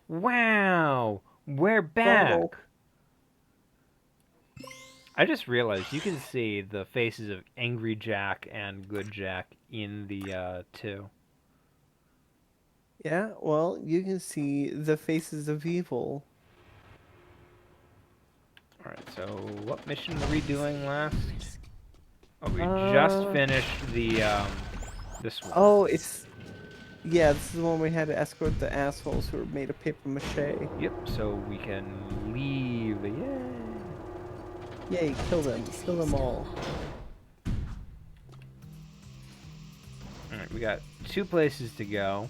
Wow, we're Jungle. back. I just realized you can see the faces of Angry Jack and Good Jack in the two. Yeah, well, you can see the faces of evil. All right, so what mission were we doing last? Oh, we just Uh, finished the this one. oh, yeah, this is the one we had to escort the assholes who were made of paper mache. Yep, so we can leave. Yay! Yay, kill them all. All right, we got two places to go.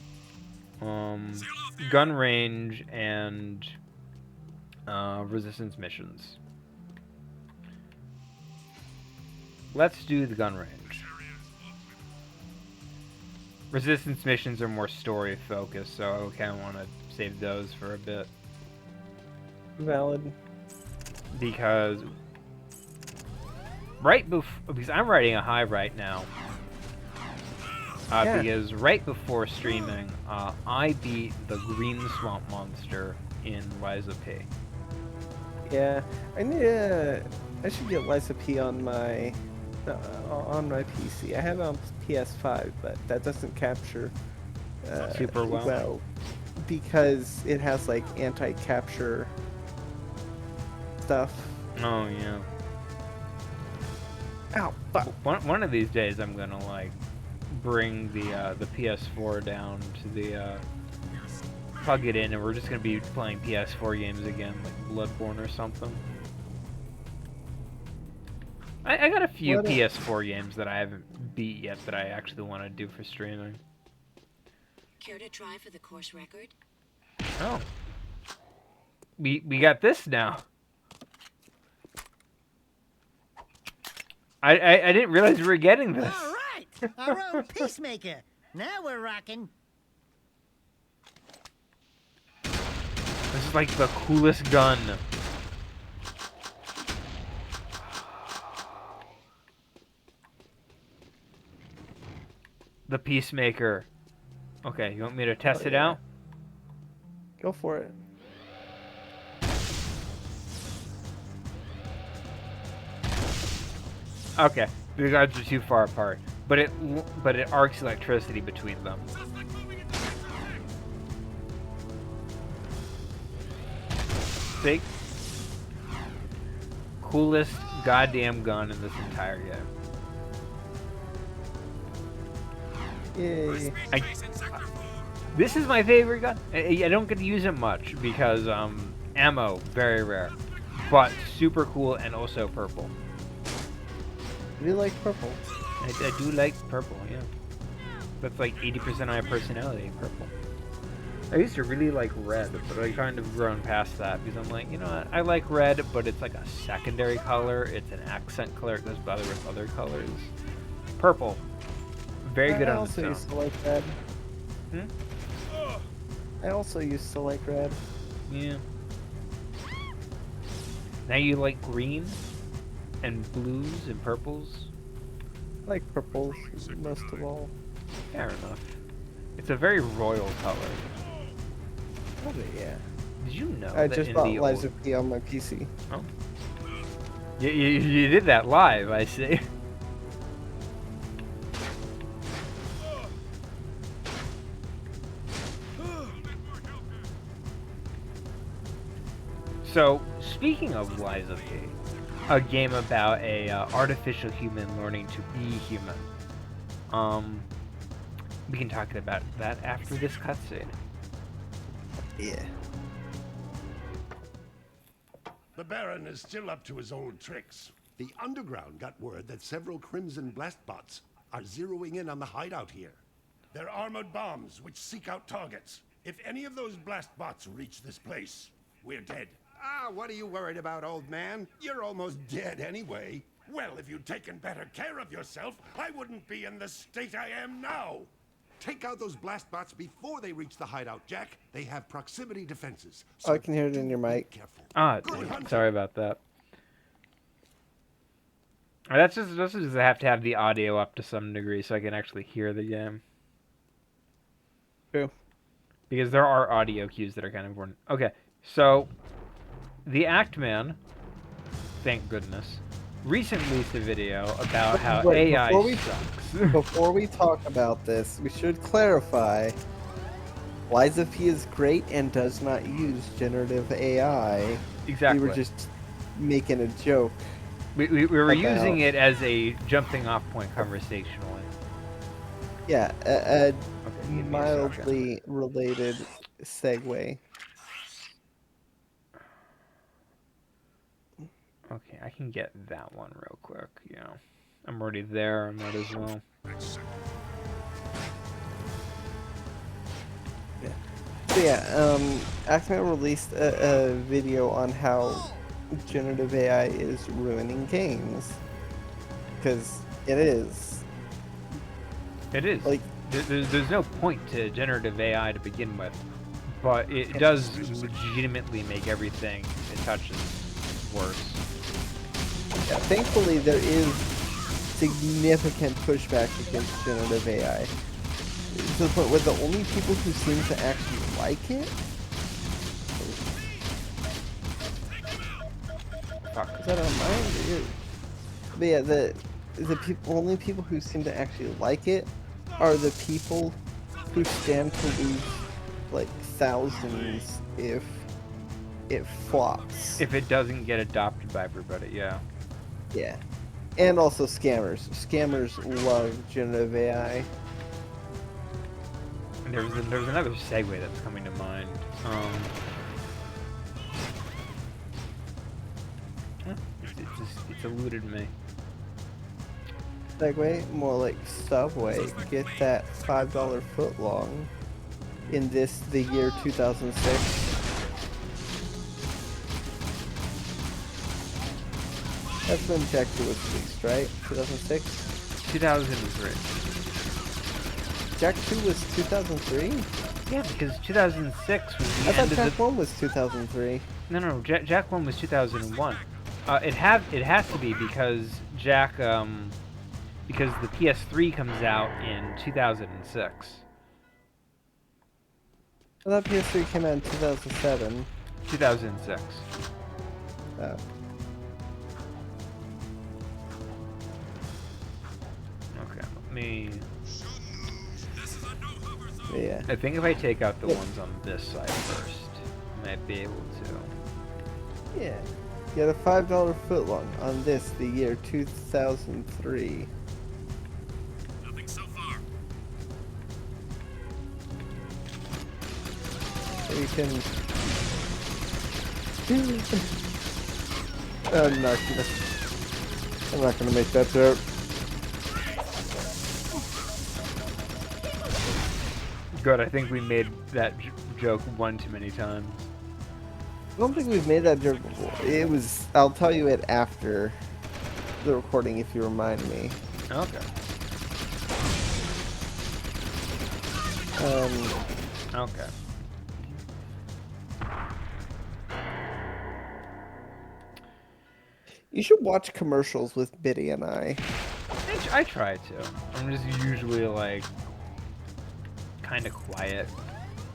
Gun range and resistance missions. Let's do the gun range. Resistance missions are more story focused, so I kind of want to save those for a bit Valid. because because I'm writing a high right now. Yeah, Because right before streaming, I beat the green swamp monster in Liza P. yeah. I should get Liza P on my PC. I have it on PS5, but that doesn't capture Super well. because it has like anti-capture stuff. Oh yeah. Ow, fuck. One of these days, I'm gonna like bring the PS4 down to the plug it in, and we're just gonna be playing PS4 games again, like Bloodborne or something. I got a few What? PS4 games that I haven't beat yet that I actually want to do for streaming. Care to try for the course record? Oh, we got this now. I didn't realize we were getting this. All right, our own peacemaker. Now we're rocking. This is like the coolest gun. The Peacemaker. Okay, you want me to test it out? Go for it. Okay, the guards are too far apart, but it arcs electricity between them. See? Coolest goddamn gun in this entire game. Yay. This is my favorite gun. I don't get to use it much because ammo very rare, but super cool and also purple. I do like purple. I do like purple, yeah. That's like 80% of my personality, purple. I used to really like red, but I kind of grown past that because I'm like, you know what? I like red, but it's like a secondary color. It's an accent color. It goes better with other colors. Purple. Very good I on also its used own. to like red. Hmm? I also used to like red. Yeah. Now you like green and blues and purples? I like purples most of all. Fair enough. It's a very royal color. Oh, yeah. Did you know I that just in bought the Liza old... P on my PC. Oh. You did that live, I see. So, speaking of Liza P, a game about a artificial human learning to be human. We can talk about that after this cutscene. Yeah. The Baron is still up to his old tricks. The Underground got word that several Crimson Blast bots are zeroing in on the hideout here. They're armored bombs which seek out targets. If any of those blast bots reach this place, we're dead. Ah, what are you worried about, old man? You're almost dead anyway. Well, if you'd taken better care of yourself, I wouldn't be in the state I am now. Take out those blast bots before they reach the hideout, Jack. They have proximity defenses. Oh, I can hear it in your mic. Careful. Ah, Good hunting. sorry about that. That's just I have to have the audio up to some degree so I can actually hear the game. True. Because there are audio cues that are kind of important. Okay, so the Act Man, thank goodness, recently released a video about how Wait, AI sucks. before we talk about this, we should clarify. Liza P is great and does not use generative AI. Exactly. We were just making a joke. We were about- using it as a jumping off point conversationally. Yeah, a Okay, give me a mildly related segue. Okay, I can get that one real quick. You know, I'm already there. I might as well. So yeah, Acme released a video on how generative AI is ruining games. Because it is. It is. Like, There's no point to generative AI to begin with, but it does legitimately make everything it touches worse. yeah, thankfully there is significant pushback against generative AI. To the point where the only people who seem to actually like it. Fuck. Is that on mine or yours? But yeah, the only people who seem to actually like it are the people who stand to lose like thousands if it flops. If it doesn't get adopted by everybody, yeah. Yeah. And also scammers. Scammers love generative AI. And there's another segue that's coming to mind. It's eluded me. Segway, more like Subway. Get that $5 footlong in the year 2006. That's when Jack 2 was released, right? 2006? 2003. Jack 2 was 2003? Yeah, because 2006 was the I thought end of Jack the... 1 was 2003. No, Jack 1 was 2001. It has to be because because the PS3 comes out in 2006. I thought PS3 came out in 2007. 2006. Oh. Okay, let me... Yeah. I think if I take out the ones on this side first, I might be able to. Yeah. Get a $5 footlong on this, the year 2003. Nothing so far. So you can... I'm not gonna make that joke. Good, I think we made that joke one too many times. I don't think we've made that joke before. It was... I'll tell you it after the recording if you remind me. Okay. Okay. You should watch commercials with Biddy and I. I try to. I'm just usually like kind of quiet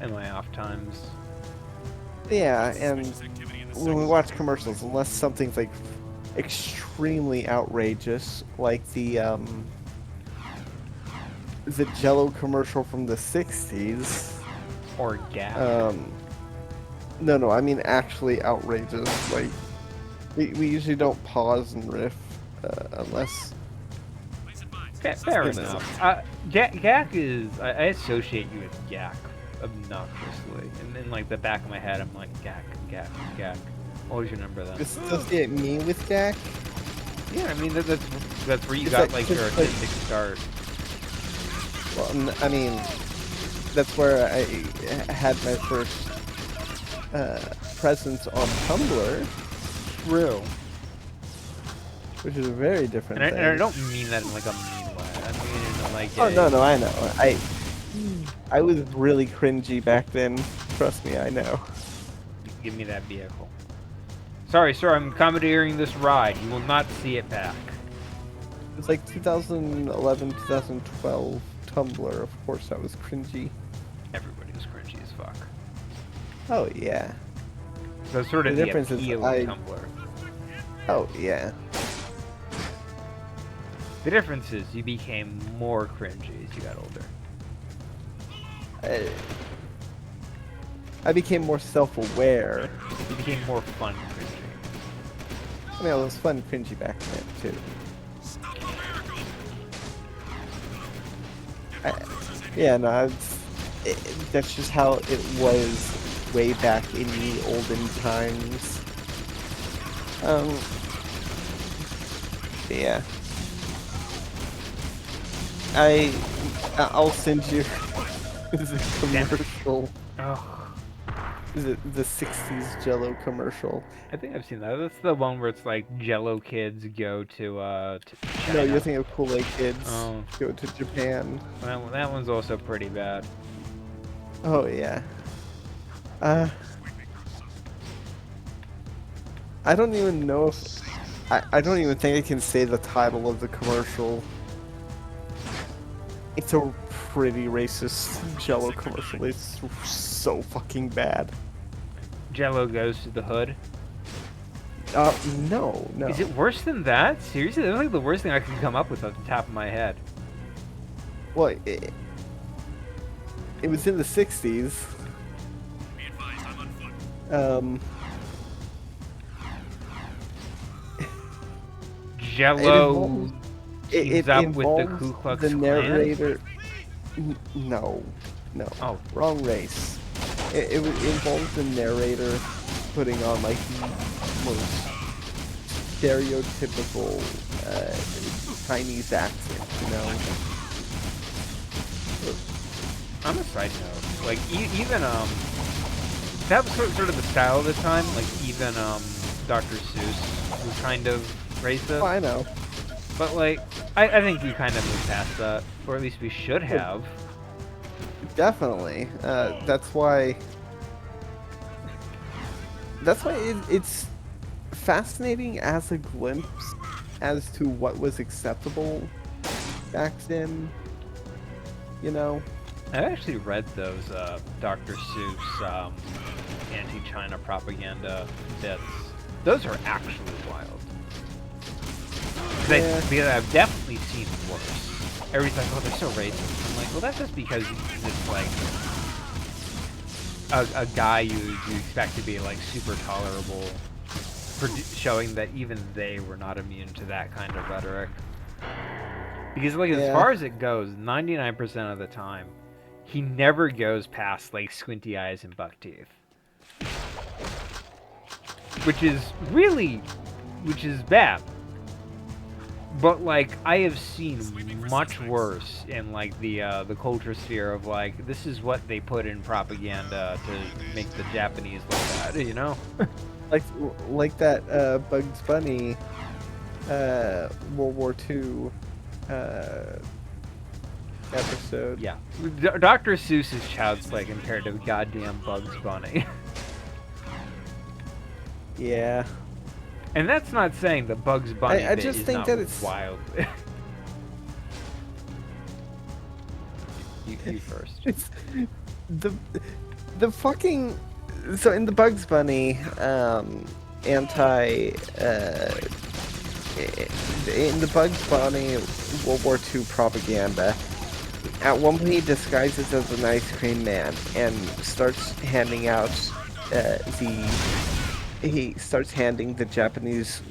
in my off times. Yeah, and when we watch commercials, unless something's like extremely outrageous, like the Jello commercial from the 60s. Or gap. No, I mean actually outrageous. Like, we usually don't pause and riff unless... Fair enough. Gak is... I associate you with Gak obnoxiously. And in like the back of my head, I'm like, Gak. Always remember that. Associate me with Gak? Yeah, I mean, that's where you It's got like- like your it's like- artistic start. Well, I mean, that's where I had my first presence on Tumblr, True. which is a very different And thing. I don't mean that in like a mean way. I mean in like Oh, a... no, I know. I was really cringy back then. Trust me, I know. Give me that vehicle. Sorry, sir, I'm commandeering this ride. You will not see it back. It was like 2011, 2012 Tumblr. Of course, I was cringy. Everybody was cringy as fuck. Oh yeah. So sort of The the difference is appeal I- of Tumblr. Oh yeah. The difference is you became more cringy as you got older. I became more self-aware. You became more fun cringy. I mean, it was fun cringy back then too. Yeah, no, that's just how it was way back in the olden times. Yeah. I'll send you the commercial. Oh, Is it the 60s Jello commercial? I think I've seen that. That's the one where it's like Jello kids go to China. No, you're thinking of Kool-Aid Kids Oh. go to Japan. That one's also pretty bad. Oh yeah. I don't even know if I don't even think I can say the title of the commercial. It's a pretty racist Jello commercial. It's so fucking bad. Jello goes to the hood. No. Is it worse than that? Seriously, that's like the worst thing I can come up with off the top of my head. Well, it was in the 60s. Jello It teams up with the involves Ku Klux the Klan? narrator. No. Oh. Wrong race. It involves the narrator putting on like the most stereotypical Chinese accent, you know. On a side note, like even that was sort of the style of the time. Like even Dr. Seuss was kind of racist. Oh, I know. But like I think we kind of moved past that, or at least we should have. Definitely. That's why. It's fascinating as a glimpse as to what was acceptable back then. You know. I actually read those Dr. Seuss anti-China propaganda bits. Those are actually wild. Because I've definitely seen worse. Everybody's like, oh, they're so racist. I'm like, well, that's just because it's like a guy you expect to be like super tolerable, showing that even they were not immune to that kind of rhetoric. Because like as far as it goes, 99% of the time, he never goes past like squinty eyes and buck teeth, which is bad. But like I have seen much worse in like the culture sphere of like this is what they put in propaganda to make the Japanese look bad, you know? like that Bugs Bunny World War II episode. Yeah, Dr. Seuss is child's play compared to goddamn Bugs Bunny. Yeah. And that's not saying the Bugs Bunny I bit just is think not that it's wild. you first. It's the fucking so in the Bugs Bunny in the Bugs Bunny World War II propaganda, at one point he disguises as an ice cream man and starts handing out he starts handing the Japanese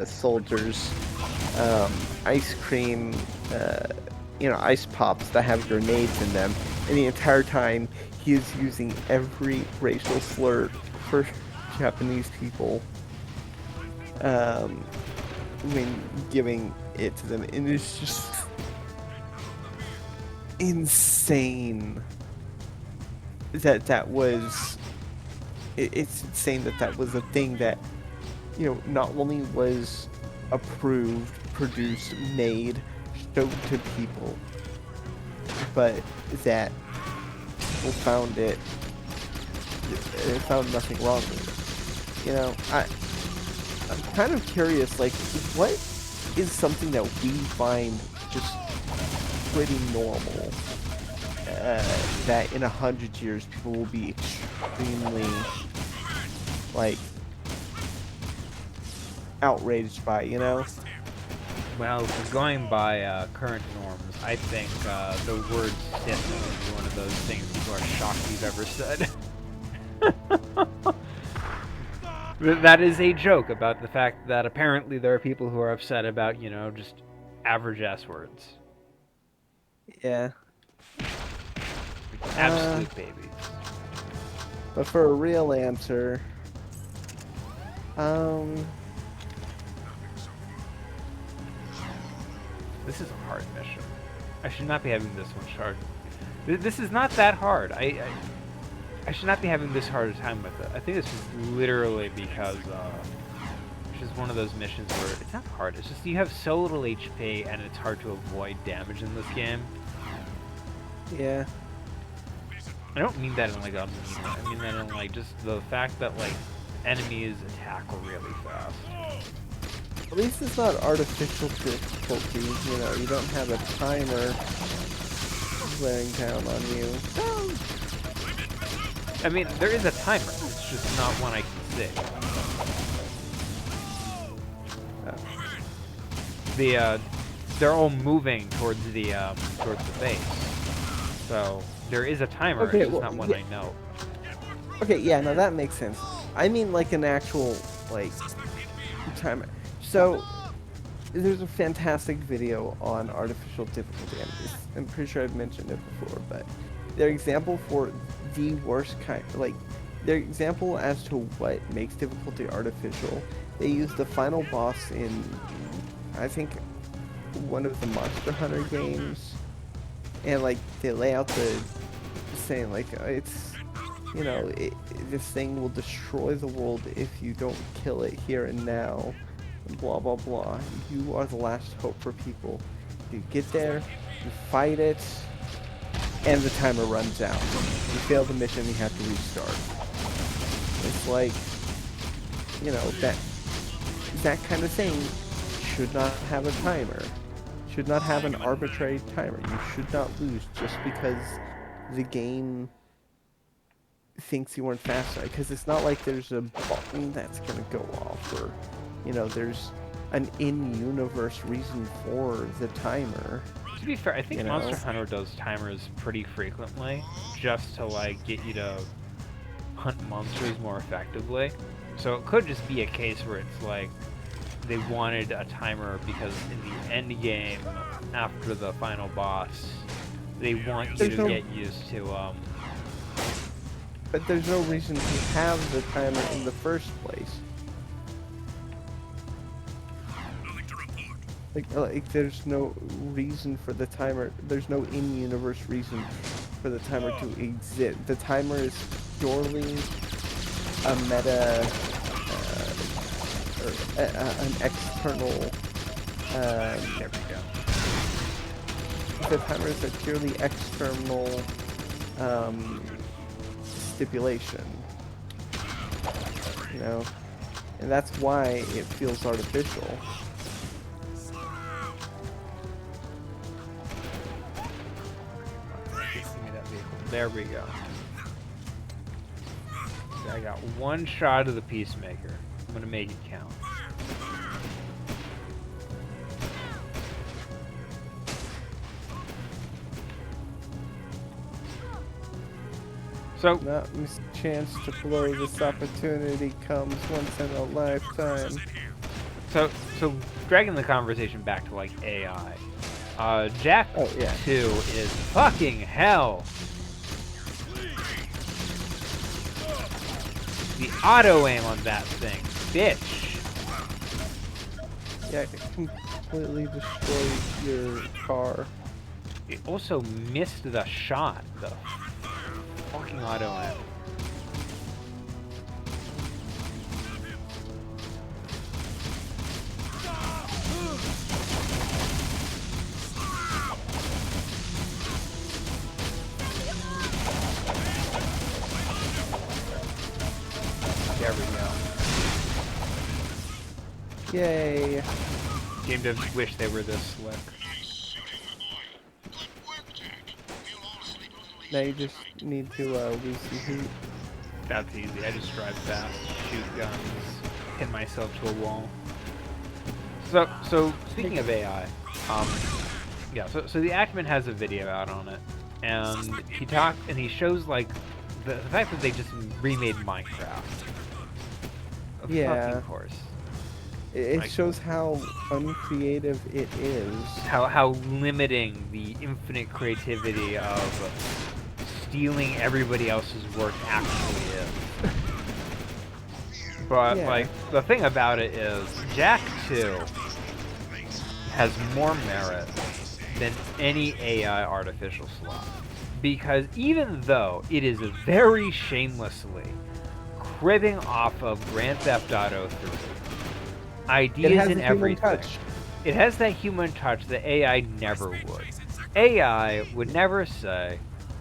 soldiers ice cream, ice pops that have grenades in them, and the entire time he is using every racial slur for Japanese people. Giving it to them, and it's just insane that was. It's insane that was a thing that, not only was approved, produced, made, showed to people, but that people found nothing wrong with it. I'm kind of curious, like, what is something that we find just pretty normal that in 100 years people will be extremely, like, outraged by, you know? Well, going by current norms, I think the word Sith is one of those things people are shocked you've ever said. That is a joke about the fact that apparently there are people who are upset about, you know, just average S words. Yeah. Absolute babies. But for a real answer, This is a hard mission. I should not be having this one hard. This is not that hard. I should not be having this hard a time with it. I think this is literally because it's just one of those missions where it's not hard. It's just you have so little HP and it's hard to avoid damage in this game. yeah. I don't mean that in like a mean way. I mean that in like just the fact that like enemies attack really fast. At least it's not artificial difficulty, you know, you don't have a timer glaring down on you. I mean, there is a timer. It's just not one I can see. They're all moving towards the base. So there is a timer. Okay, it's just well, not one yeah. I know. Okay, yeah, no, that makes sense. I mean, like an actual, like, timer. So, there's a fantastic video on artificial difficulty. I'm pretty sure I've mentioned it before, but their example for the worst kind, like, their example as to what makes difficulty artificial, they use the final boss in, I think, one of the Monster Hunter games, and, like, they lay out the, saying, like, it's, you know, this thing will destroy the world if you don't kill it here and now. Blah blah blah. You are the last hope for people. You get there, you fight it, and the timer runs out. You fail the mission, you have to restart. It's like, you know, that kind of thing should not have a timer. Should not have an arbitrary timer. You should not lose just because the game thinks you weren't fast enough. Because it's not like there's a button that's gonna go off, or, you know, there's an in-universe reason for the timer. To be fair, I think You know? Monster Hunter does timers pretty frequently, just to like get you to hunt monsters more effectively. So it could just be a case where it's like they wanted a timer because in the end game, after the final boss, they want you to get used to But there's no reason to have the timer in the first place. Like there's no reason for the timer. There's no in-universe reason for the timer to exist. The timer is purely a meta, or an external. there we go. The timer is a purely external stipulation. You know, and that's why it feels artificial. There we go. So I got one shot of the Peacemaker. I'm gonna make it count. So, Not miss a chance to blow. This opportunity comes once in a lifetime. so dragging the conversation back to like AI. Jack Oh, yeah. 2 is fucking hell. The auto aim on that thing, bitch. Yeah, it completely destroys your car. It also missed the shot, the fucking auto aim. There we go. Yay! Game devs wish they were this slick. Now you just need to lose some heat. That's easy. I just drive fast, shoot guns, hit myself to a wall. So speaking of AI, yeah. So the Ackman has a video out on it, and he shows like the fact that they just remade Minecraft. Of Yeah. fucking course. It Like- shows how uncreative it is. How limiting the infinite creativity of stealing everybody else's work actually is. But Yeah. like the thing about it is Jack 2 has more merit than any AI artificial slot. Because even though it is very shamelessly cribbing off of Grand Theft Auto 3, ideas It has in a human everything. touch. It has that human touch that AI never would. AI would never say,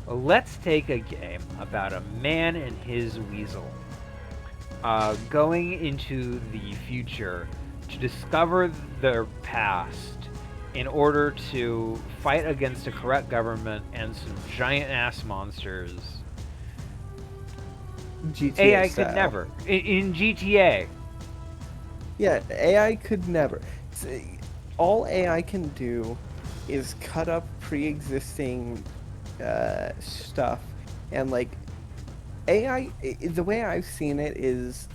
let's take a game about a man and his weasel going into the future to discover their past in order to fight against a corrupt government and some giant-ass monsters. GTA AI style. could never. In GTA, Yeah, AI could never. All AI can do is cut up pre-existing stuff, and like AI, the way I've seen it is,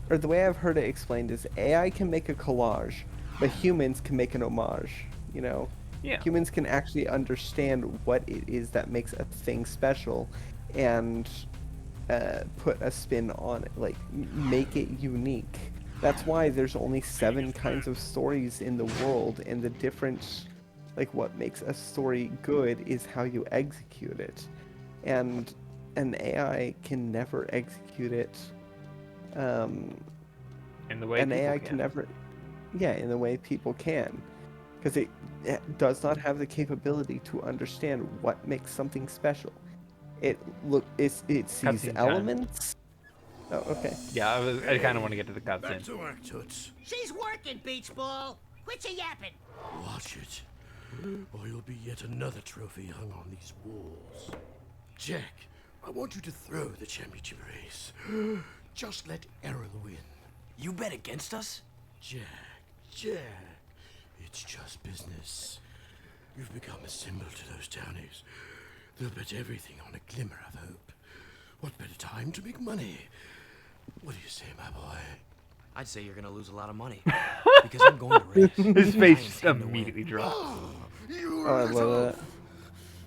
or the way I've heard it explained is, AI can make a collage, but humans can make an homage. You know, yeah. humans can actually understand what it is that makes a thing special, and put a spin on it, like make it unique. That's why there's only 7 kinds of stories in the world, and the difference, like what makes a story good is how you execute it. And an AI can never execute it. In the way An people AI can never, yeah, in the way people can, because it does not have the capability to understand what makes something special. It sees Cutscene time. elements. Oh, okay. Yeah, I kind of want to get to the Back cutscene. to work, Toots. She's working, Beach Ball. Quit your yapping. Watch it, or you'll be yet another trophy hung on these walls. Jack, I want you to throw the championship race. Just let Errol win. You bet against us? Jack, it's just business. You've become a symbol to those townies. They'll bet everything on a glimmer of hope. What better time to make money? What do you say, my boy? I'd say you're gonna lose a lot of money. Because I'm going to race. His I face just intend to win. immediately drops. You Oh, I love that.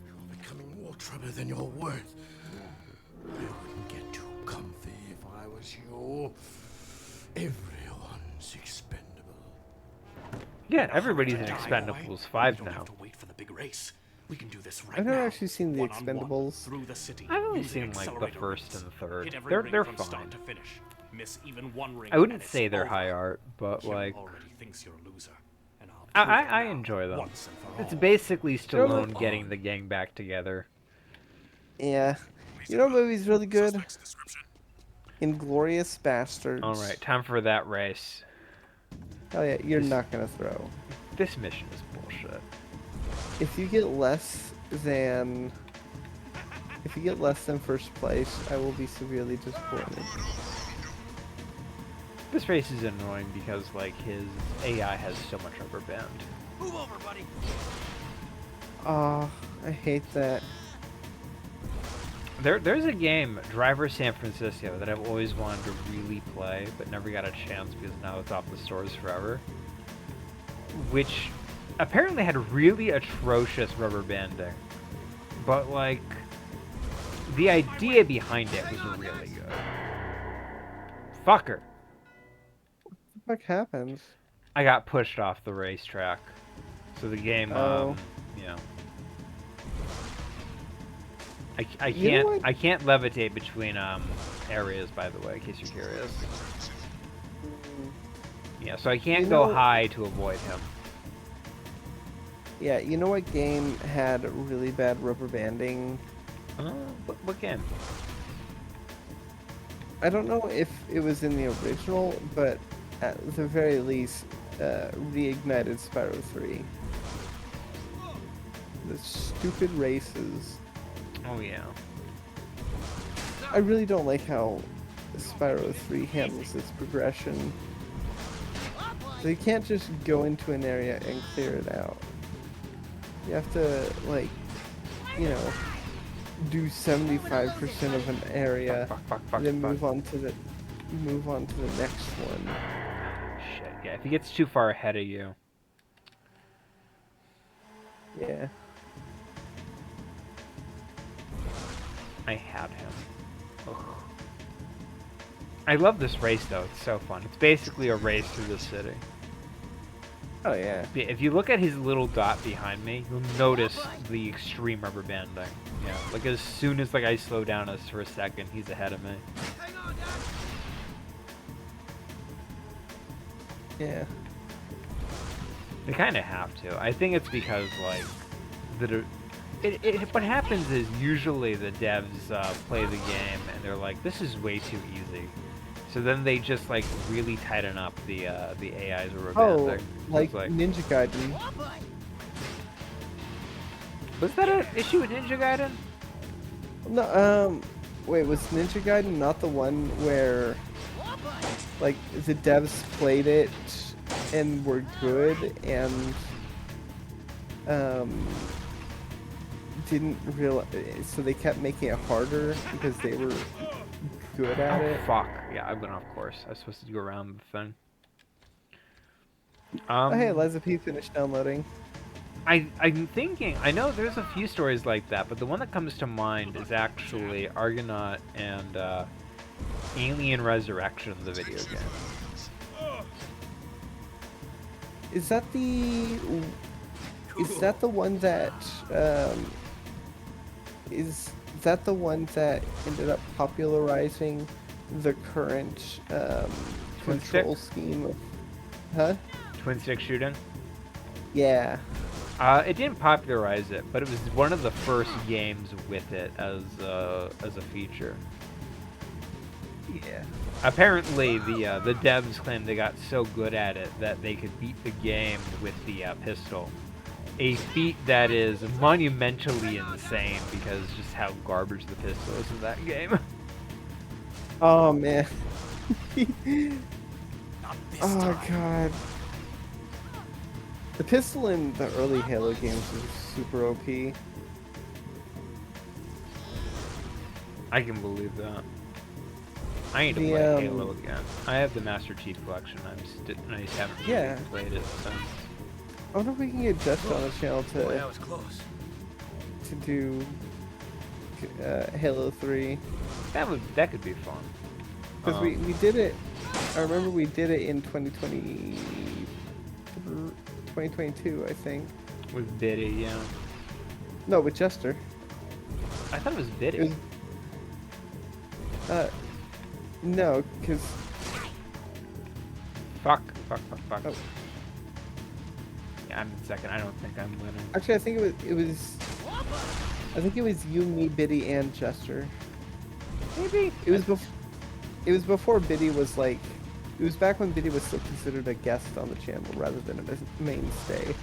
You're becoming more trouble than you're worth. I wouldn't get too comfy if I was you. Everyone's expendable. Yeah, everybody's in Die, Expendables boy. 5 We don't now. have to wait for the big race. We can do this right I've never now. actually seen the One-on-one, Expendables. through the city, I've only using seen like the accelerator first rings. and the third. Hit every They're ring from fine. start to finish. Miss even one ring I wouldn't and it's say they're over. high art, but Kim like already thinks you're a loser, and I'll prove it I now, enjoy them. once and for It's all. basically You know what- Stallone getting the gang back together. Yeah. You know what movie's really good? Inglorious Bastards. All right, time for that race. Oh yeah, you're not gonna throw. This mission is bullshit. If you get less than first place, I will be severely disappointed. This race is annoying because like his AI has so much rubber band. Move over, buddy. Oh, I hate that. There's a game, Driver San Francisco, that I've always wanted to really play, but never got a chance because now it's off the stores forever. Which apparently had really atrocious rubber banding. But like, the idea behind it was really good. Fucker. What the fuck happens? I got pushed off the racetrack. So the game, Oh. you know. I You know can't what? I can't levitate between areas, by the way, in case you're curious. Yeah, so I can't You go know- high to avoid him. Yeah, you know what game had really bad rubber banding? What game? I don't know if it was in the original, but at the very least, reignited Spyro 3. The stupid races. Oh yeah. I really don't like how Spyro 3 handles its progression. So you can't just go into an area and clear it out. You have to, like, you know, do 75% of an area, then move on to the next one. Shit, yeah, if he gets too far ahead of you. Yeah. I had him. Ugh. I love this race, though. It's so fun. It's basically a race through the city. Oh, yeah. If you look at his little dot behind me, you'll notice the extreme rubber banding. Yeah, like as soon as like I slow down us for a second, he's ahead of me. Yeah. They kind of have to. I think it's because like what happens is usually the devs play the game and they're like, this is way too easy. So then they just like really tighten up the AI's rubber banding. Like Ninja Gaiden. Was that an issue with Ninja Gaiden? No, wait, was Ninja Gaiden not the one where, like, the devs played it and were good and, didn't realize, so they kept making it harder because they were good at it? Fuck. Yeah, I went off course. I was supposed to go around the thing. Oh, hey, Liza P finished downloading. I'm thinking, I know there's a few stories like that, but the one that comes to mind is actually Argonaut and Alien Resurrection, the video game. Is that the one that is that the one that ended up popularizing the current control scheme of, huh? Twin stick shooting? Yeah. It didn't popularize it, but it was one of the first games with it as a feature. Yeah. Apparently, the devs claimed they got so good at it that they could beat the game with the pistol. A feat that is monumentally insane because just how garbage the pistol is in that game. Oh man. Oh god. The pistol in the early Halo games was super OP. I can believe that. I need to play Halo again. I have the Master Chief Collection. I just haven't really played it since. I wonder if we can get Just on the channel to That was close. to do Halo 3. That could be fun. Because we did it. I remember we did it in 2022, I think. With Biddy, yeah. No, with Jester. I thought it was Biddy. No, because... Fuck. Oh. Yeah, I'm in second. I don't think I'm winning. Actually, I think it was you, me, Biddy, and Jester. Maybe. It was before Biddy was like... It was back when Biddy was still considered a guest on the channel rather than a mainstay.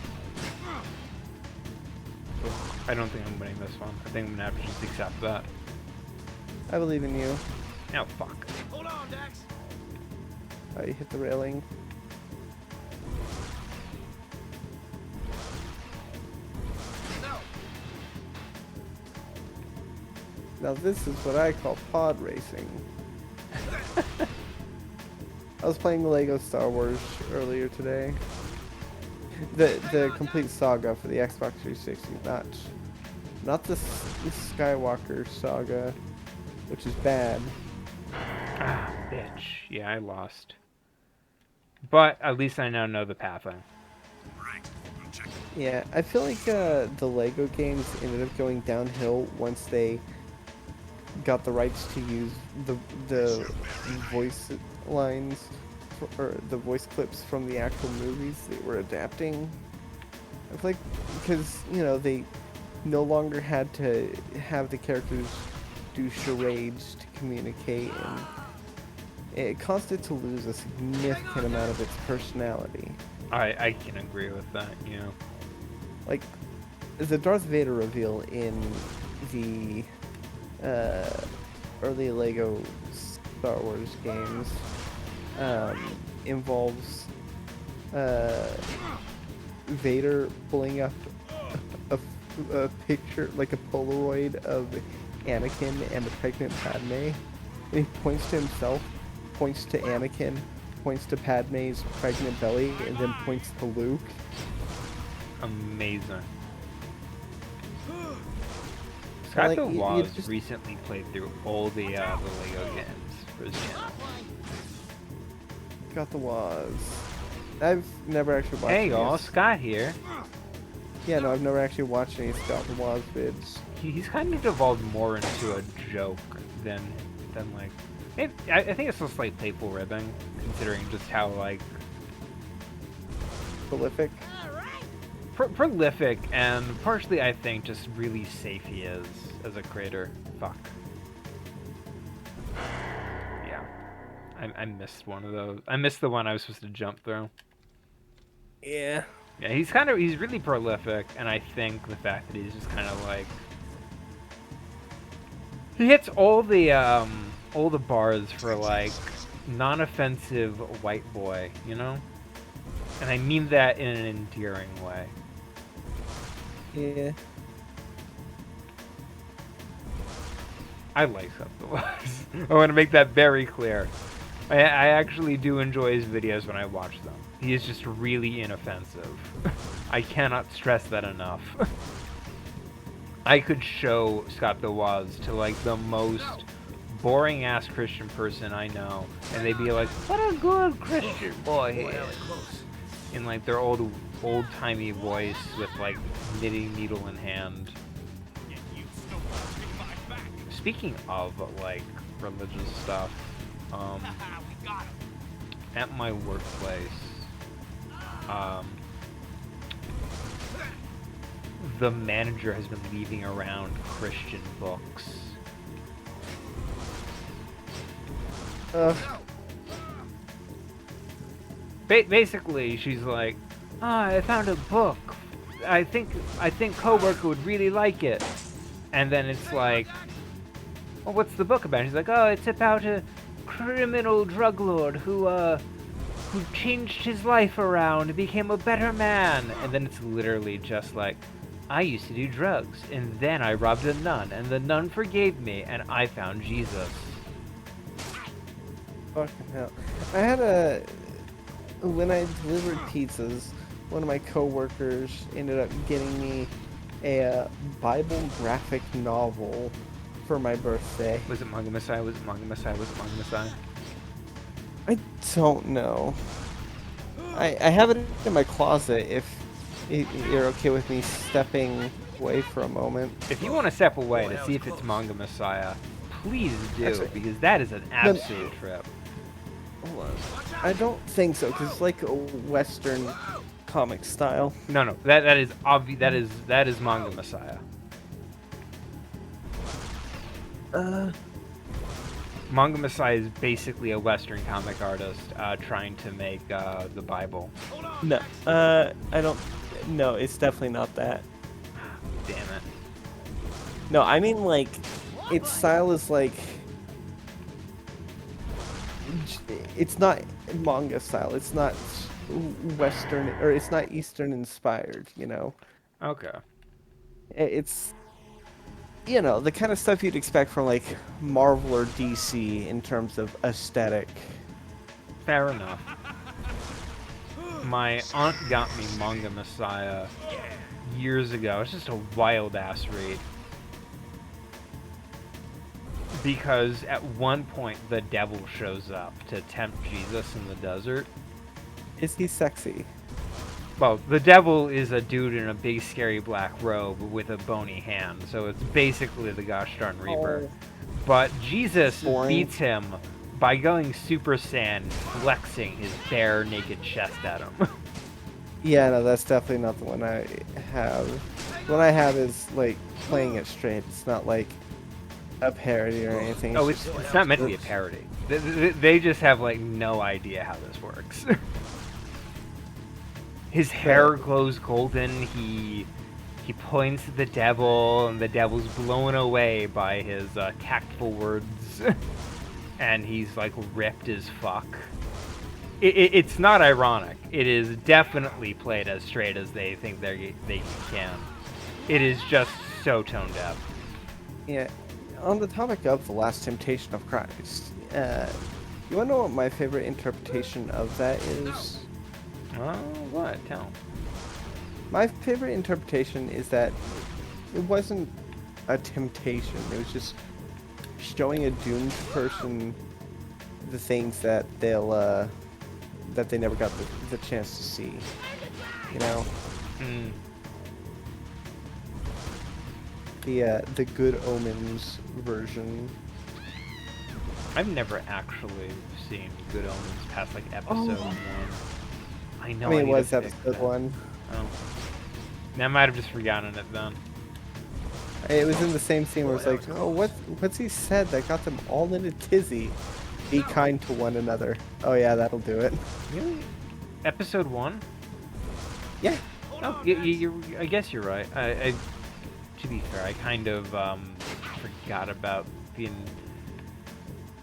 I don't think I'm winning this one. I think I'm gonna have to just accept that. I believe in you. Oh, fuck. Hold on, Dex. Oh, you hit the railing. Now this is what I call pod racing. I was playing Lego Star Wars earlier today. The complete saga for the Xbox 360, not the Skywalker saga, which is bad. Ah, bitch. Yeah, I lost. But at least I now know the pathing. Yeah, I feel like the Lego games ended up going downhill once they got the rights to use the voice lines or the voice clips from the actual movies they were adapting. I feel like because they no longer had to have the characters do charades to communicate, and it caused it to lose a significant amount of its personality. I can agree with that, yeah. Like, the Darth Vader reveal in the early Lego Star Wars games involves Vader pulling up a picture, like a Polaroid of Anakin and the pregnant Padme, and he points to himself, points to Anakin, points to Padme's pregnant belly, and then points to Luke. Amazing. Scott the you Waz just- recently played through all the Lego games for his channel. Got the Waz. I've never actually watched. Hey any y'all, of- Scott here. Yeah, no, I've never actually watched any Scott the Waz vids. He's kind of evolved more into a joke than like. I think it's just like playful ribbing, considering just how like Prolific. prolific and partially I think just really safe he is as a creator. Fuck. Yeah. I missed one of those. I missed the one I was supposed to jump through. Yeah. Yeah, he's really prolific, and I think the fact that he's just kind of like he hits all the bars for like non-offensive white boy, you know? And I mean that in an endearing way. Yeah. I like Seth the Wise. I want to make that very clear. I actually do enjoy his videos when I watch them. He is just really inoffensive. I cannot stress that enough. I could show Scott the Waz to like the most boring ass Christian person I know, and they'd be like, "What a good Christian boy he is," in like their old timey voice with like knitting needle in hand. Speaking of like religious stuff, at my workplace, the manager has been leaving around Christian books. Basically, she's like, I found a book. I think coworker would really like it. And then it's like, well, what's the book about? She's like, oh, it's about a criminal drug lord who changed his life around and became a better man. And then it's literally just like, I used to do drugs, and then I robbed a nun, and the nun forgave me, and I found Jesus. Fucking hell. When I delivered pizzas, one of my coworkers ended up getting me a Bible graphic novel for my birthday. Was it Manga Messiah? Was it Manga Messiah? Was it Manga Messiah? I don't know. I have it in my closet if you're okay with me stepping away for a moment. If you want to step away to see if it's Manga Messiah, please do, Actually, because that is an absolute trip. Hold on. I don't think so, because it's like a Western comic style. No, that is obvious. That is Manga Messiah. Manga Messiah is basically a Western comic artist trying to make the Bible. No, I don't. No, it's definitely not that. Damn it. No, I mean like, its style is like. It's not manga style. It's not Western, or it's not Eastern inspired. You know. Okay. It's. You know, the kind of stuff you'd expect from like Marvel or DC in terms of aesthetic. Fair enough. My aunt got me Manga Messiah years ago. It's just a wild ass read. Because at one point the devil shows up to tempt Jesus in the desert. Is he sexy? Well, the devil is a dude in a big scary black robe with a bony hand, so it's basically the gosh darn Reaper. Oh. But Jesus Boring. beats him by going Super Saiyan, flexing his bare naked chest at him. Yeah, no, that's definitely not the one I have. The one I have is like playing it straight. It's not like a parody or anything. Oh, it's not meant to be a parody. They just have like no idea how this works. His hair glows golden. He he points at the devil, and the devil's blown away by his tactful words, and he's like ripped as fuck. It's not ironic. It is definitely played as straight as they think they can. It is just so tone deaf. Yeah. On the topic of the Last Temptation of Christ, you want to know what my favorite interpretation of that is? What? Tell. My favorite interpretation is that it wasn't a temptation. It was just showing a doomed person the things that that they never got the chance to see. You know? The Good Omens version. I've never actually seen Good Omens past like episode 1. I know. I mean, it need was to fix episode that. 1. Oh. I might have just forgotten it then. It was in the same scene where it's like, oh, what's he said that got them all in a tizzy? Be kind to one another. Oh yeah, that'll do it. Really? Episode 1? Yeah. Oh, I guess you're right. To be fair, I kind of forgot about being...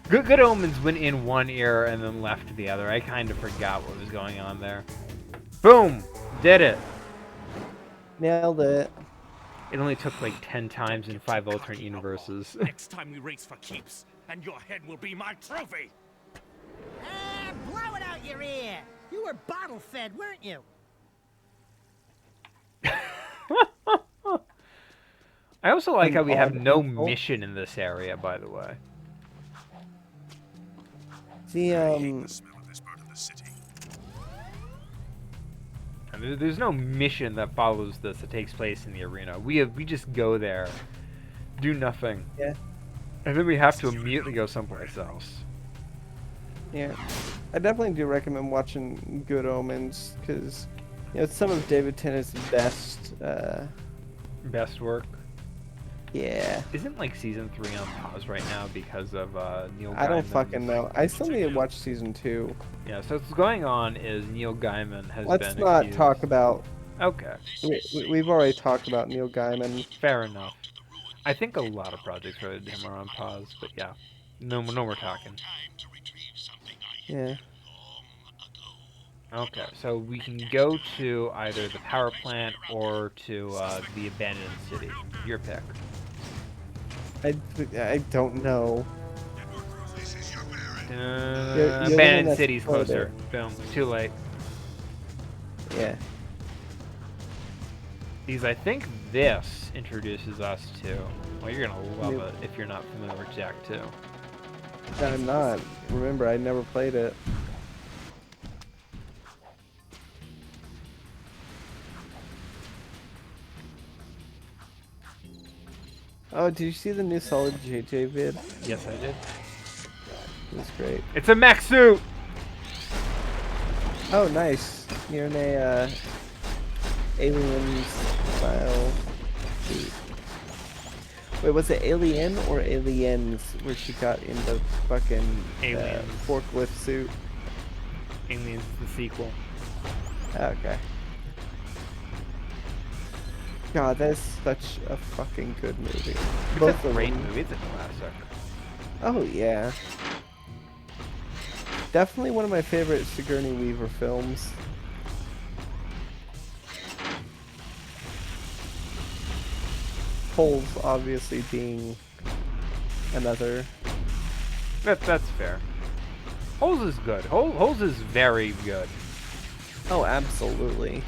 Good Omens went in one ear and then left the other. I kind of forgot what was going on there. Boom! Did it! Nailed it. It only took like 10 times in 5 alternate universes. Next time we race for keeps, and your head will be my trophy. Blow it out your ear. You were bottle fed, weren't you? I also like how we have odd no people. mission in this area, by the way. The And there's no mission that follows this that takes place in the arena. We just go there, do nothing, yeah. and then we have to immediately go someplace else. Yeah, I definitely do recommend watching Good Omens because it's some of David Tennant's best. Best work. Yeah. Isn't like season 3 on pause right now because of Neil Gaiman? I don't fucking know. I still need to watch season 2. Yeah, so what's going on is Neil Gaiman has Let's been not accused. talk about. Okay, We've already talked about Neil Gaiman. fair enough. I think a lot of projects related to him are on pause, but yeah, no more talking. Yeah. Okay, so we can go to either the power plant or to the abandoned city. Your pick. I don't know. You're the one Abandoned that's city's further. closer. Boom. Too late. Yeah. Because I think this introduces us to... Well, you're gonna love New- it if you're not familiar with Jack 2. I'm not. Remember, I never played it. Oh, did you see the new Solid JJ vid? Yes, I did. It was great. It's a mech suit! Oh, nice. You're in a alien style suit. Wait, was it Alien or Aliens where she got in the fucking Aliens. forklift suit? Aliens, the sequel. Okay. God, that's such a fucking good movie. It's Both a of great them. movie. It's a classic. Oh yeah. Definitely one of my favorite Sigourney Weaver films. Holes obviously being another. That's fair. Holes is good. Holes is very good. Oh, absolutely.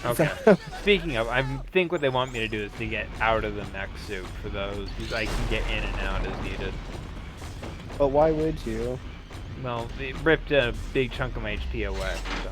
Okay. Speaking of, I think what they want me to do is to get out of the mech suit for those, because I can get in and out as needed. But why would you? Well, it ripped a big chunk of my HP away, so.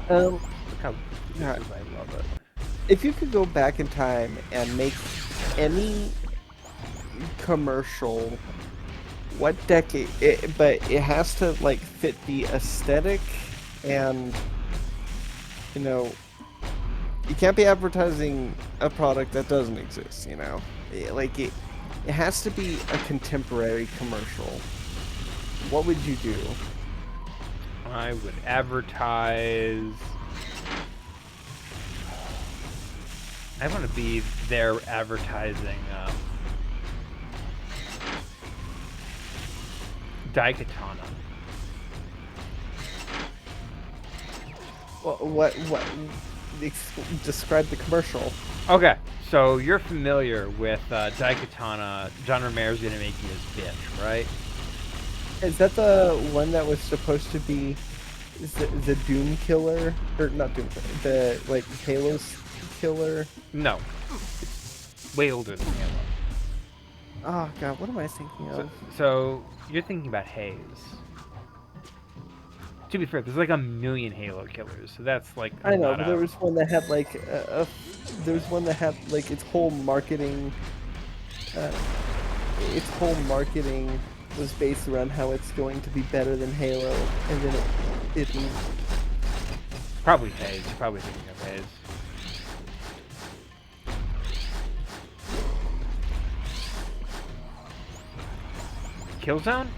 Look how Yeah. I love it. If you could go back in time and make any commercial. What decade? But it has to like fit the aesthetic, and you know, you can't be advertising a product that doesn't exist. You know, it has to be a contemporary commercial. What would you do? I would advertise. I want to be there advertising Daikatana. What? Describe the commercial. Okay, so you're familiar with Daikatana. John Romero's gonna make you his bitch, right? Is that the one that was supposed to be the Doom Killer, or not Doom Killer? The like Halo's killer? No, it's way older than Halo. Oh god, what am I thinking of? So you're thinking about Haze. To be fair, there's like a million Halo killers, so that's like. I know, not but there was one that had like there was one that had like its whole marketing. Its whole marketing was based around how it's going to be better than Halo, and then it didn't. Probably Haze. You're probably thinking of Haze. Killzone?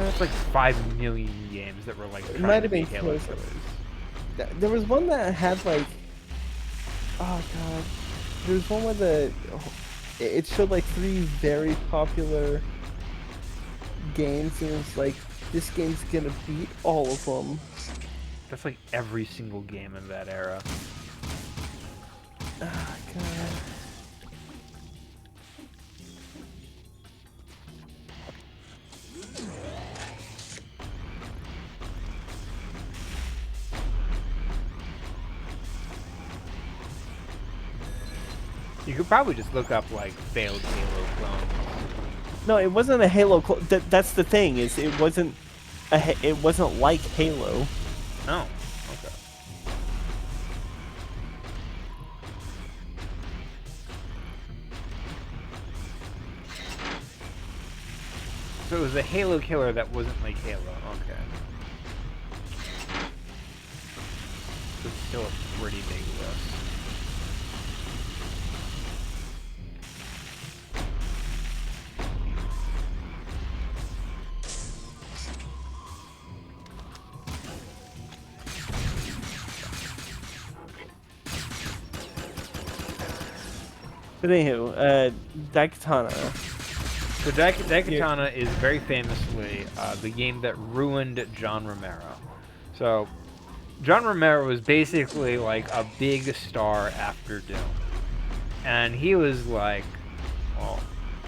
It's like 5 million games that were like It trying might to have been be Halo close. killers. There was one that had like, oh god, there was one where it showed like 3 very popular games, and it was like, this game's gonna beat all of them. That's like every single game in that era. Oh god. You could probably just look up like failed Halo clones. No, it wasn't a Halo. That's the thing, is it wasn't it wasn't like Halo. Oh, okay. So it was a Halo killer that wasn't like Halo. Okay. So it's still a pretty big list. But anywho, Daikatana. So Daikatana is very famously the game that ruined John Romero. So John Romero was basically like a big star after Doom. And he was like, well,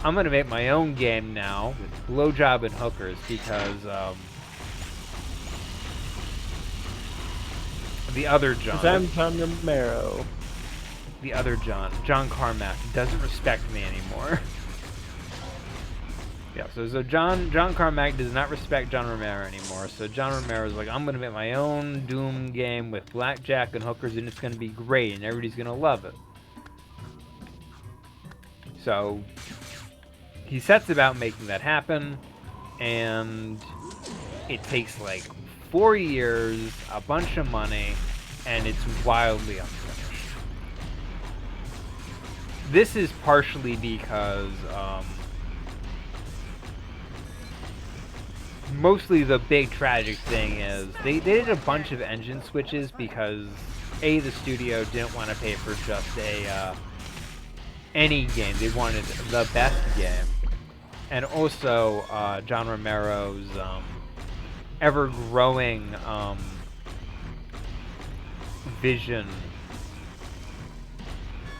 I'm going to make my own game now with blowjob and hookers because the other John. I'm John Romero. The other John Carmack, doesn't respect me anymore. Yeah, so John Carmack does not respect John Romero anymore. So John Romero's like, I'm gonna make my own Doom game with blackjack and hookers, and it's gonna be great, and everybody's gonna love it. So he sets about making that happen, and it takes like 4 years, a bunch of money, and it's wildly unfinished. This is partially because mostly the big tragic thing is they did a bunch of engine switches because the studio didn't want to pay for just any game. They wanted the best game. And also John Romero's ever-growing vision,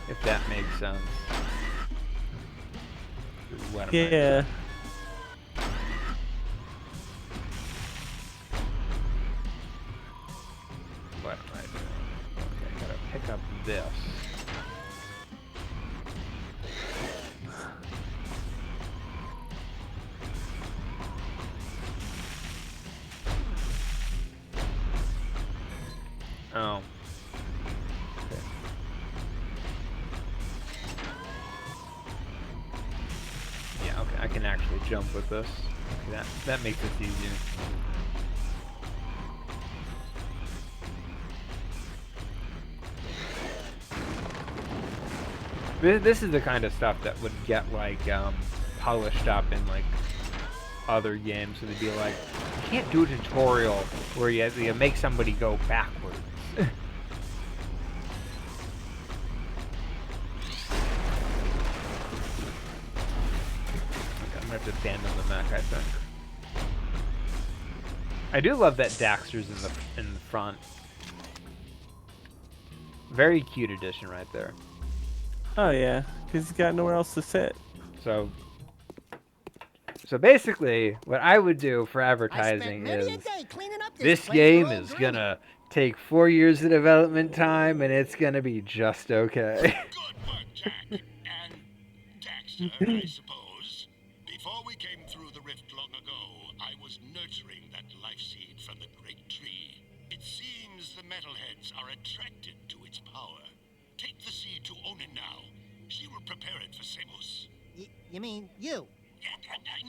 if that makes sense. Yeah. What am I doing? Okay, I gotta pick up this. Oh. Okay. jump with this. That makes it easier. This is the kind of stuff that would get like polished up in like other games. So they'd be like, you can't do a tutorial where you make somebody go backwards. I'm gonna have to abandon the mech, I think. I do love that Daxter's in the front. Very cute addition right there. Oh yeah, because he's got nowhere else to sit. So basically, what I would do for advertising is this game is gonna take 4 years of development time, and it's gonna be just okay. Good work, Jack. And Daxter, I suppose. Before we came through the rift long ago, I was nurturing that life seed from the great tree. It seems the metalheads are attracted to its power. Take the seed to Onin now. She will prepare it for Samus. You mean you?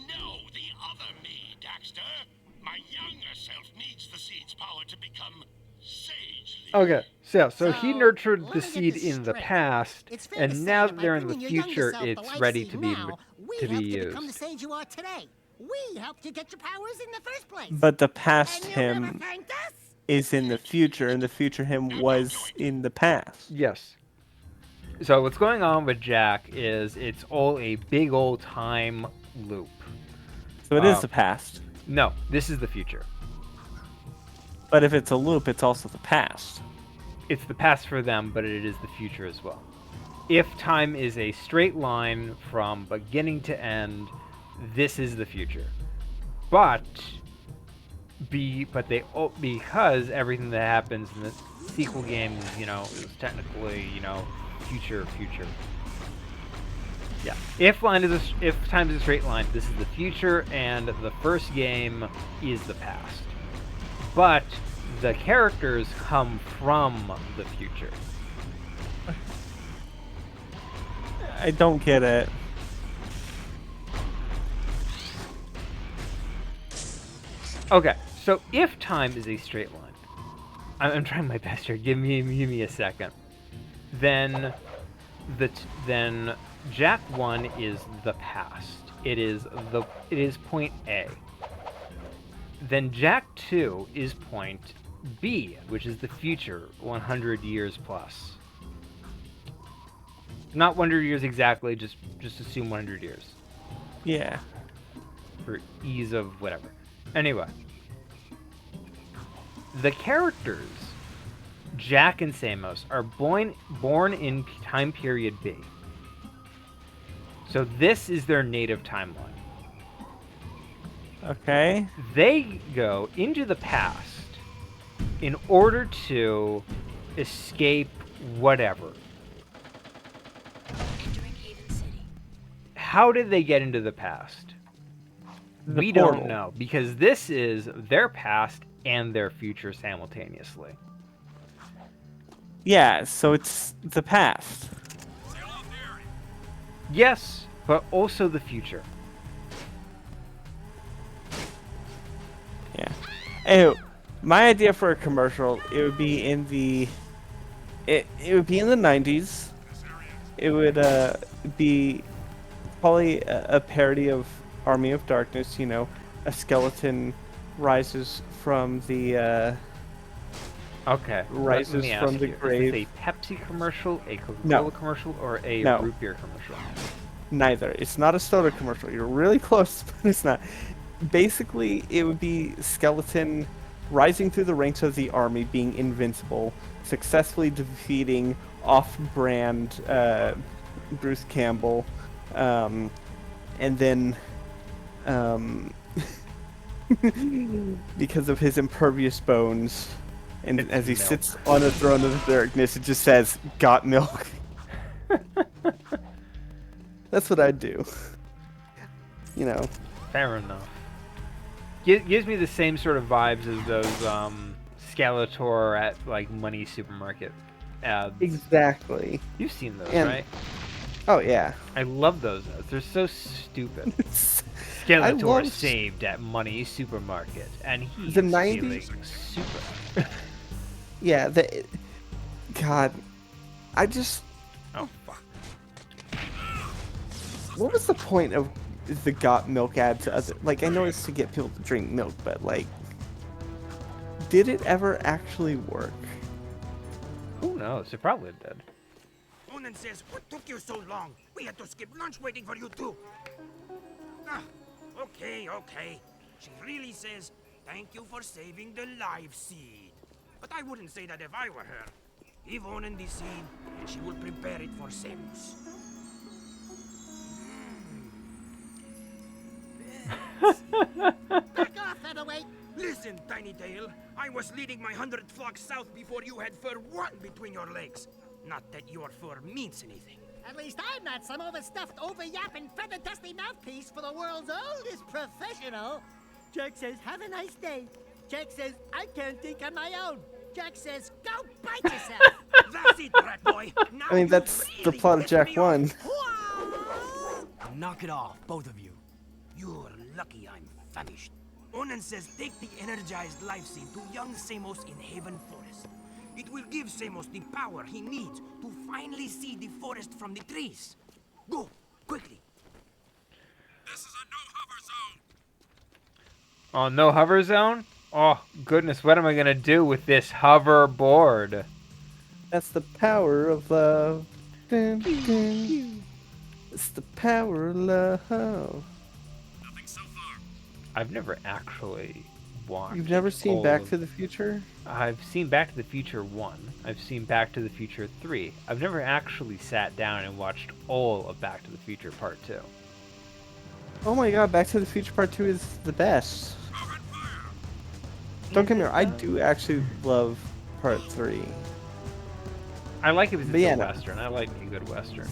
No, the other me, Daxter. My younger self needs the seed's power to become sagely. Okay, so he So, nurtured let the me get seed this in the straight. past, It's fair to and say now that that by they're in the bringing your younger future, self the it's life ready seed to be now, we to be helped you become the used. sage you are today. We helped you get your powers in the first place. But the past And you never him thanked us? is in the future, and the future him was in the past. Yes. So what's going on with Jack is it's all a big old time loop. So it is the past. No, this is the future. But if it's a loop, it's also the past. It's the past for them, but it is the future as well. If time is a straight line from beginning to end, this is the future. But because everything that happens in the sequel games, is technically, future. Yeah. If time is a straight line, this is the future, and the first game is the past. But the characters come from the future. I don't get it. Okay, so if time is a straight line, I'm trying my best here. Give me a second. Then Jack 1 is the past. It is point A. Then Jack 2 is point B, which is the future, 100 years plus. Not 100 years exactly, just assume 100 years. Yeah. For ease of whatever. Anyway. The characters, Jack and Samus, are born in time period B. So this is their native timeline. Okay. They go into the past in order to escape whatever. Entering Haven City. How did they get into the past? We don't know, because this is their past and their future simultaneously. Yeah, so it's the past. Yes, but also the future. Yeah. Anyway, my idea for a commercial, it would be in the 90s. It would be probably a parody of Army of Darkness, a skeleton rises from the Okay. rises let me ask from the you, grave. Is this a Pepsi commercial, a Coca-Cola No. commercial, or a No. root beer commercial? Neither. It's not a soda commercial. You're really close, but it's not. Basically, it would be skeleton rising through the ranks of the army, being invincible, successfully defeating off-brand Bruce Campbell, and then because of his impervious bones, and as he milk. sits on a throne of the darkness, it just says, "Got milk." That's what I'd do. Fair enough. Gives me the same sort of vibes as those Skeletor at like Money Supermarket ads. Exactly. You've seen those, And- right? Oh yeah. I love those ads. They're so stupid. Skeletor love saved at Money Supermarket, and he's The feeling 90s? super. Yeah, God, I just. Oh fuck! What was the point of the got milk ad to other? Like, I know it's to get people to drink milk, but like, did it ever actually work? Who knows? It probably did. Onan says, what took you so long? We had to skip lunch waiting for you too. Ah, okay. She really says, thank you for saving the live seed. But I wouldn't say that if I were her. Give Onan the seed, and she will prepare it for Samus. Back off, featherweight. Listen, Tiny Tail. I was leading my 100 flocks south before you had fur one between your legs. Not that your fur means anything. At least I'm not some overstuffed, over-yapping, feather-dusty mouthpiece for the world's oldest professional. Jack says, have a nice day. Jack says, I can't think on my own. Jack says, go bite yourself. That's it, rat boy. Now I mean, you that's the really plot of pissed Jack me off. 1. Knock it off, both of you. You're lucky I'm famished. Onan says take the energized life seed to young Samos in Haven Forest. It will give Samos the power he needs to finally see the forest from the trees. Go, quickly. This is a no-hover zone. Oh, no hover zone? Oh goodness, what am I gonna do with this hoverboard? That's the power of love. Dun, dun. It's the power of love. I've never actually watched. You've never seen all Back of- to the Future? I've seen Back to the Future 1. I've seen Back to the Future 3. I've never actually sat down and watched all of Back to the Future Part 2. Oh my god, Back to the Future Part 2 is the best. Don't get me wrong, I do actually love Part 3. I like it because But it's yeah, a no. Western. I like a good Western.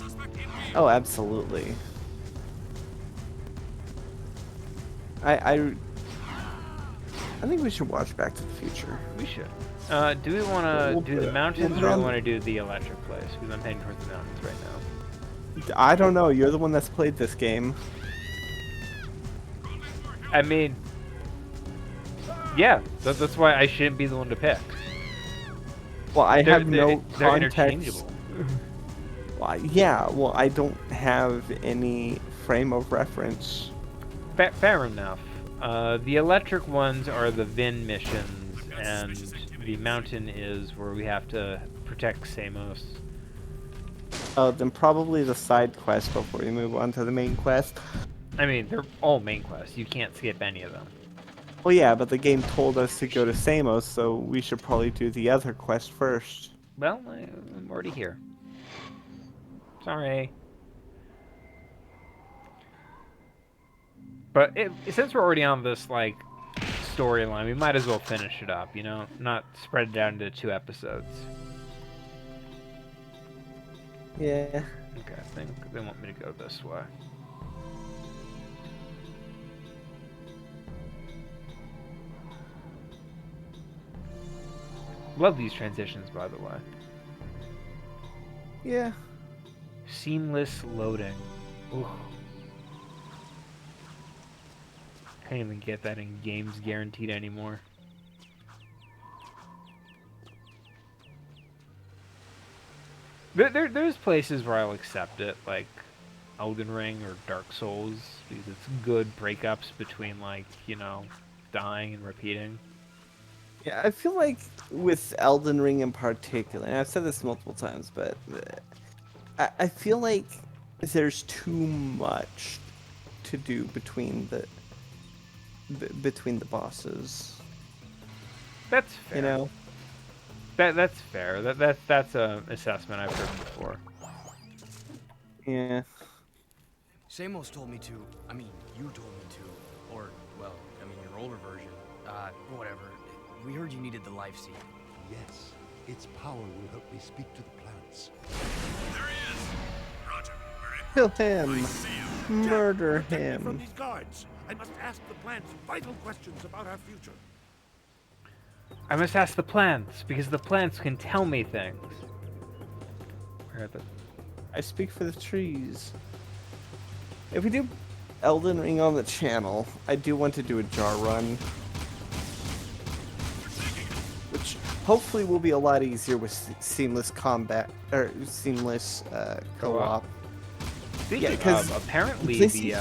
Oh, absolutely. I think we should watch Back to the Future. We should. Do we want to do the mountains or do we want to do the electric place? Because I'm heading towards the mountains right now. I don't know, you're the one that's played this game. I mean, yeah, that's why I shouldn't be the one to pick. Well, I have no they're context. interchangeable. Well, yeah, well, I don't have any frame of reference. Fair enough. The electric ones are the Vin missions, and the mountain is where we have to protect Samos. Oh, then probably the side quest before we move on to the main quest. I mean, they're all main quests. You can't skip any of them. Well, yeah, but the game told us to go to Samos, so we should probably do the other quest first. Well, I'm already here. Sorry. But since we're already on this, like, storyline, we might as well finish it up, you know? Not spread it out into 2 episodes. Yeah. Okay, I think they want me to go this way. Love these transitions, by the way. Yeah. Seamless loading. Ooh. Can't even get that in games guaranteed anymore. There's places where I'll accept it, like Elden Ring or Dark Souls, because it's good breakups between, like, you know, dying and repeating. Yeah, I feel like with Elden Ring in particular, and I've said this multiple times, but I feel like there's too much to do between the bosses. That's fair. You know? That's fair. That's a assessment I've heard before. Yeah. Samos told me to. I mean, you told me to. Or, well, I mean, your older version. Whatever. We heard you needed the life seed. Yes, its power will help me speak to the plants. Kill him. Murder Protect me from him. these guards. I must ask the plants vital questions about our future. I must ask the plants, because the plants can tell me things. Where are the... I speak for the trees. If we do Elden Ring on the channel, I do want to do a jar run, which hopefully will be a lot easier with seamless combat or seamless co-op. Speaking Yeah, 'cause of, apparently this- the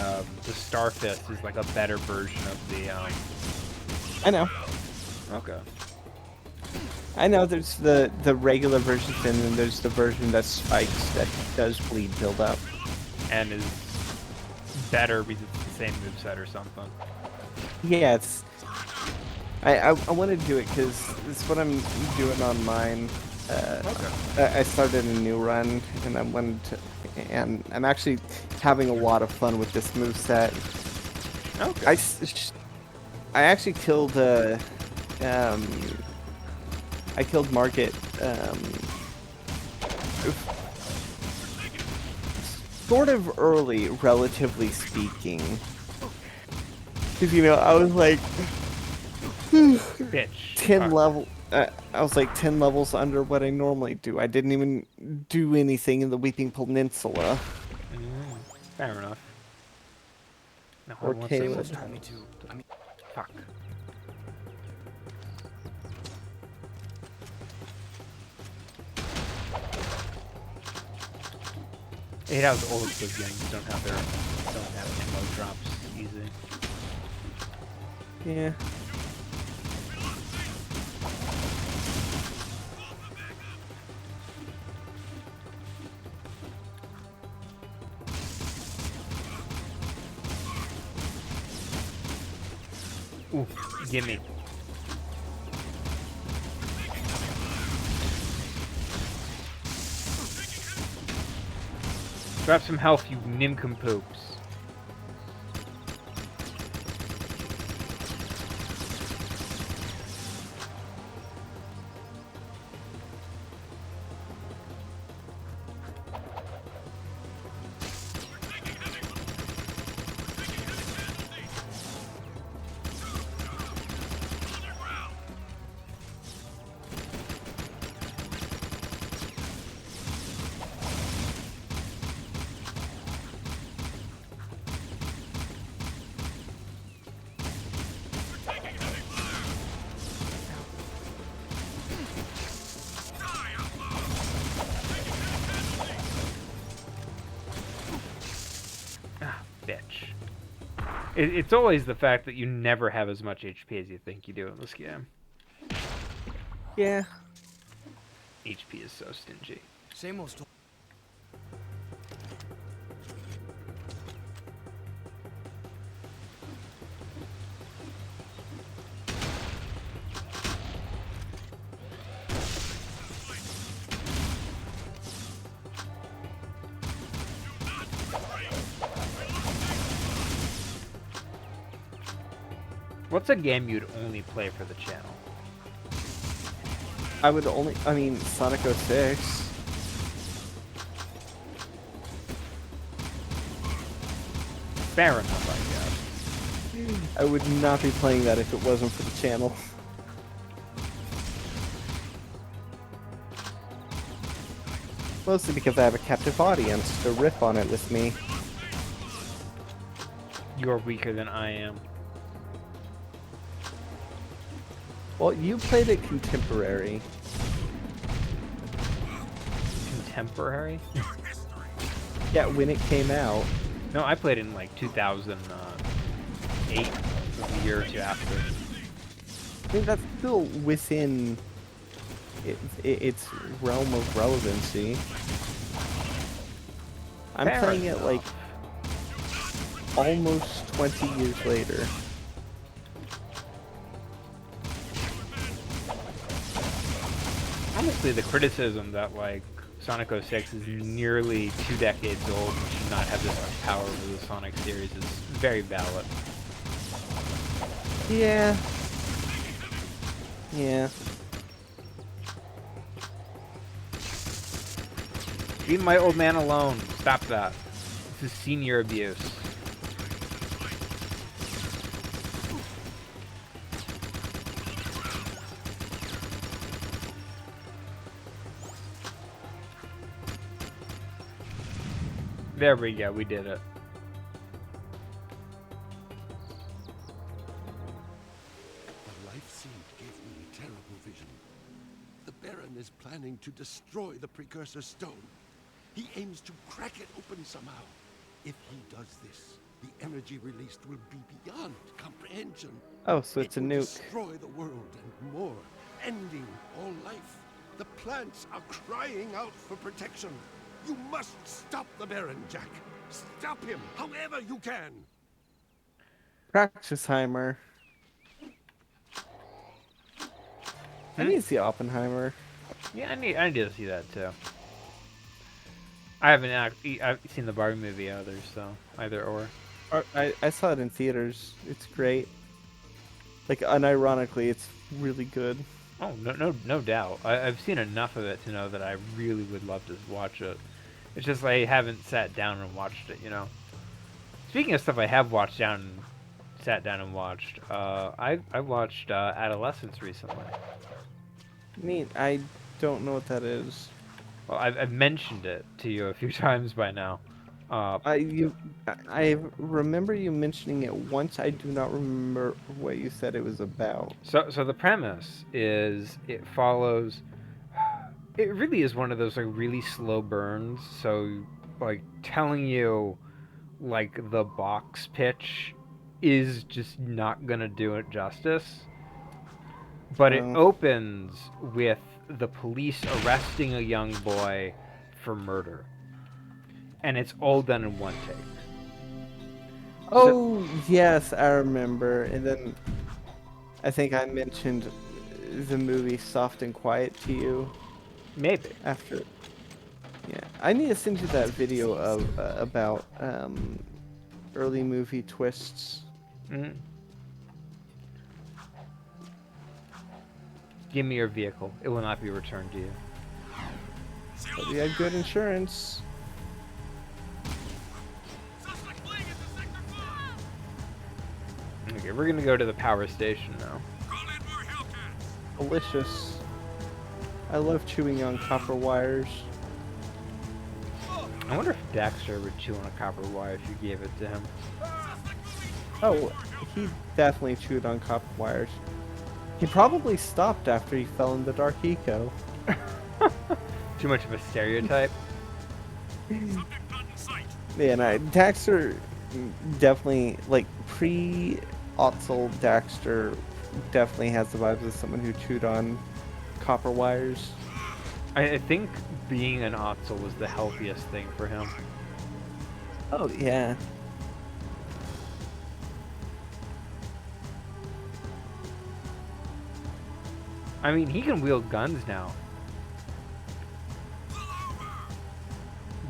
Starfist is like a better version of the. I know. Okay. I know there's the regular version, and then there's the version that spikes that does bleed build up. And is better because it's the same moveset or something. Yeah, it's. I want to do it because it's what I'm doing on mine. I started a new run, and I wanted to, and I'm actually having a lot of fun with this moveset. Okay. I actually killed I killed Market sort of early, relatively speaking. Because, you know, I was like Bitch. 10 level. I was like 10 levels under what I normally do. I didn't even do anything in the Weeping Peninsula. Fair enough. No, I Or want Caleb. some- Told me to. I mean, Fuck. I hate how the old those games don't have ammo drops easy. Yeah. Ooh, gimme. Grab some health, you nincompoops. Bitch. It's always the fact that you never have as much HP as you think you do in this game. Yeah. HP is so stingy. same old story. What's a game you'd only play for the channel? I mean, Sonic 06. Fair enough, I guess. I would not be playing that if it wasn't for the channel. Mostly because I have a captive audience to riff on it with me. You're weaker than I am. Well, you played it contemporary. Contemporary? Yeah, when it came out. No, I played it in like 2008, a year or two after. I mean, that's still within its realm of relevancy. I'm Fair playing it enough. like almost 20 years later. Honestly, the criticism that like Sonic 06 is nearly 2 decades old and should not have this much power over the Sonic series is very valid. Yeah. Yeah. Leave my old man alone. Stop that. This is senior abuse. There we go, we did it. Baron is planning to destroy the precursor stone. He aims to crack it open somehow. If he does this, the energy released will be beyond comprehension. Oh, so it's a It will nuke. destroy the world and more, ending all life. The plants are crying out for protection. You must stop the Baron, Jack. Stop him, however you can. Praxisheimer. I need to see Oppenheimer. Yeah, I need to see that too. I haven't I've seen the Barbie movie either, so either or. I saw it in theaters. It's great. Like, unironically, it's really good. Oh, no doubt. I've seen enough of it to know that I really would love to watch it. It's just I haven't sat down and watched it, you know. Speaking of stuff I have sat down and watched, I watched Adolescence recently. I don't know what that is. Well, I've mentioned it to you a few times by now. I remember you mentioning it once. I do not remember what you said it was about. So the premise is it follows. It really is one of those like really slow burns. So like telling you, like the box pitch, is just not gonna do it justice. But it opens with the police arresting a young boy for murder. And it's all done in one take. Oh, yes, I remember. And then I think I mentioned the movie Soft and Quiet to you. Maybe. After. Yeah. I need to send you that video of about early movie twists. Mm-hmm. Give me your vehicle. It will not be returned to you. But we had good insurance. Okay, we're gonna go to the power station now. Delicious. I love chewing on copper wires. I wonder if Dexter would chew on a copper wire if you gave it to him. Oh, he definitely chewed on copper wires. He probably stopped after he fell in the dark eco. Too much of a stereotype. Yeah, Daxter definitely, like, pre-Otzel Daxter definitely has the vibes of someone who chewed on copper wires. I think being an Otzel was the healthiest thing for him. Oh, yeah. I mean, he can wield guns now.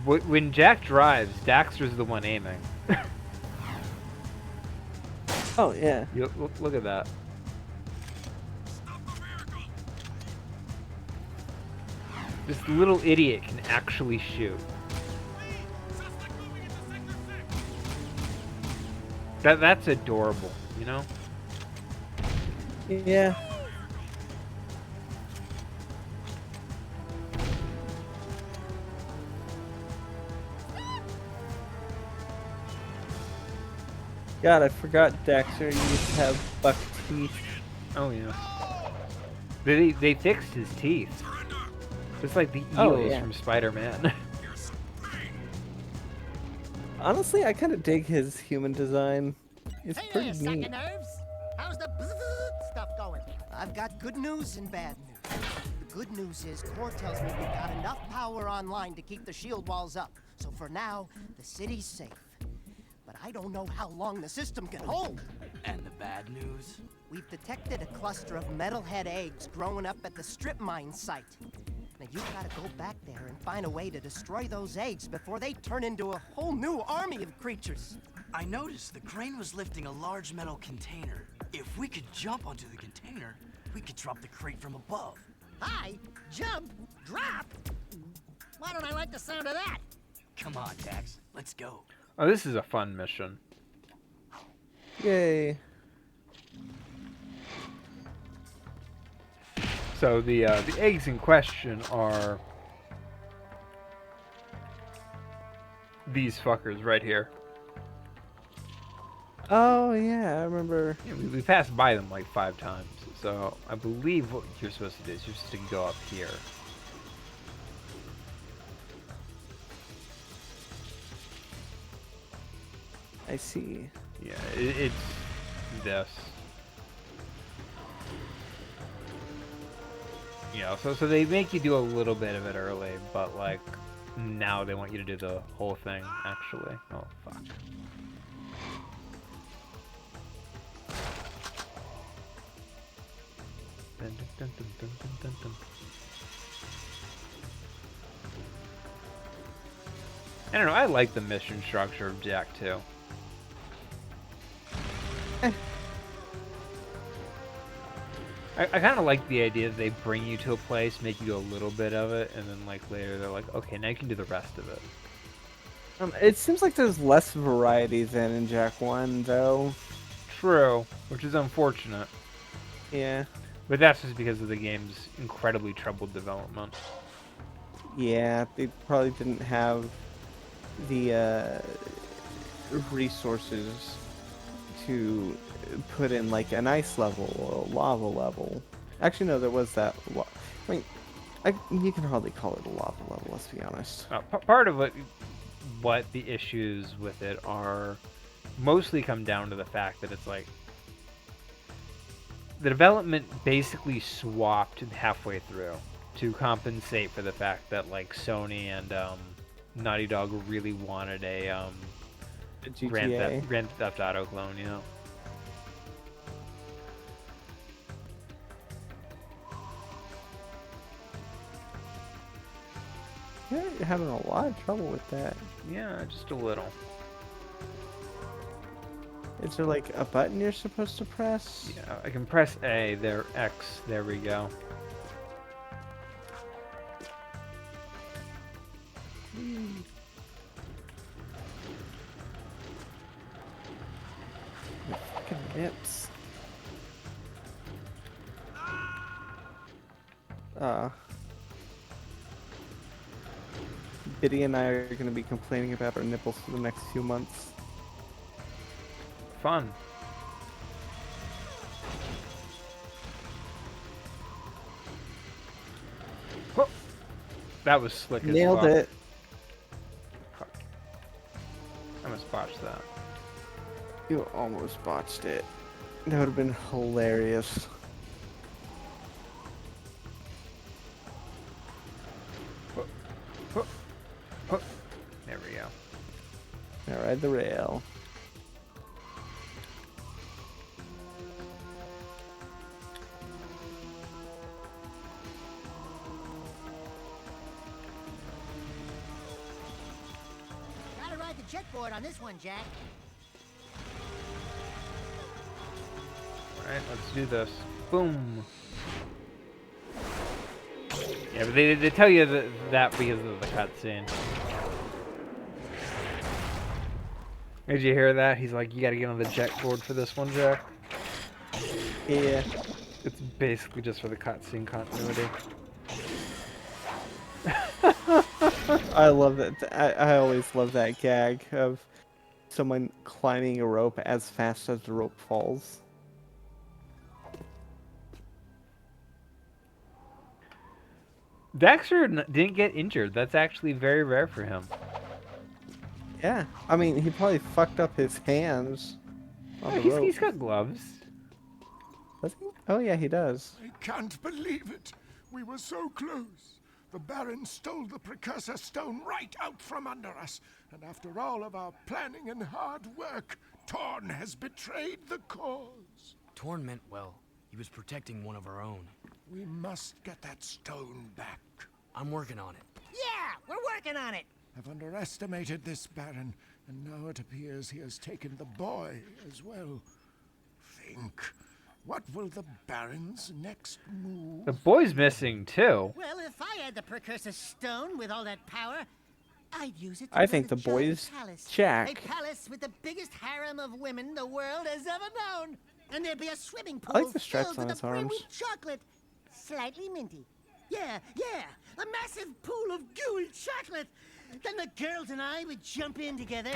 When Jack drives, Daxter's the one aiming. Oh, yeah. Look at that. This little idiot can actually shoot. That's adorable, you know? Yeah. God, I forgot Daxter used to have buck teeth. Oh yeah. They fixed his teeth. Just like the eels Oh, yeah. from Spider-Man. Honestly, I kind of dig his human design. It's Hey pretty there, sack neat. of nerves. How's the bzzz stuff going? I've got good news and bad news. The good news is Core tells me we've got enough power online to keep the shield walls up. So for now, the city's safe. But I don't know how long the system can hold. And the bad news? We've detected a cluster of metalhead eggs growing up at the strip mine site. Now you gotta go back there and find a way to destroy those eggs before they turn into a whole new army of creatures. I noticed the crane was lifting a large metal container. If we could jump onto the container, we could drop the crate from above. Hi, jump, drop. Why don't I like the sound of that? Come on, Dax, let's go. Oh, this is a fun mission. Yay. So the eggs in question are these fuckers right here. Oh, yeah, I remember. Yeah, we passed by them like 5 times. So I believe what you're supposed to do is you're supposed to go up here. I see. Yeah, it's this. Yeah, so they make you do a little bit of it early, but like now they want you to do the whole thing actually. Oh fuck. Dun, dun, dun, dun, dun, dun, dun. I don't know, I like the mission structure of Jack too. I kind of like the idea that they bring you to a place, make you do a little bit of it, and then like later they're like, okay, now you can do the rest of it. It seems like there's less variety than in Jack 1, though. True, which is unfortunate. Yeah. But that's just because of the game's incredibly troubled development. Yeah, they probably didn't have the resources to put in like an ice level or a lava level. Actually, no, there was that. I mean, you can hardly call it a lava level. Let's be honest. Part of what the issues with it are mostly come down to the fact that it's like the development basically swapped halfway through to compensate for the fact that like Sony and Naughty Dog really wanted a GTA. Grand Theft Auto clone, you know. Yeah, you're having a lot of trouble with that. Yeah, just a little. Is there like a button you're supposed to press? Yeah, I can press A, there, X, there we go. Your fucking nips. Biddy and I are going to be complaining about our nipples for the next few months. Fun. Whoop. That was slick as Nailed fuck. it. Fuck. I almost botched that. You almost botched it. That would have been hilarious. There we go. Now ride the rail. Gotta ride the jetboard on this one, Jack. Alright, let's do this. Boom. Yeah, but they tell you that because of the cutscene. Did you hear that? He's like, you gotta get on the jet board for this one, Jack. Yeah. It's basically just for the cutscene continuity. I love that. I always love that gag of someone climbing a rope as fast as the rope falls. Dexter didn't get injured. That's actually very rare for him. Yeah. I mean, he probably fucked up his hands on the rope. He's got gloves. Does he? Oh, yeah, he does. I can't believe it. We were so close. The Baron stole the precursor stone right out from under us. And after all of our planning and hard work, Torn has betrayed the cause. Torn meant well. He was protecting one of our own. We must get that stone back. I'm working on it. Yeah, we're working on it. I've underestimated this Baron, and now it appears he has taken the boy as well. Think. What will the Baron's next move? The boy's missing too. Well, if I had the precursor stone with all that power, I'd use it to I build think a the giant boy's palace. Jack. A palace with the biggest harem of women the world has ever known. And there'd be a swimming I pool like the straps filled on to his the brim arms. with chocolate. Slightly minty. Yeah, a massive pool of gooey chocolate. Then the girls and I would jump in together.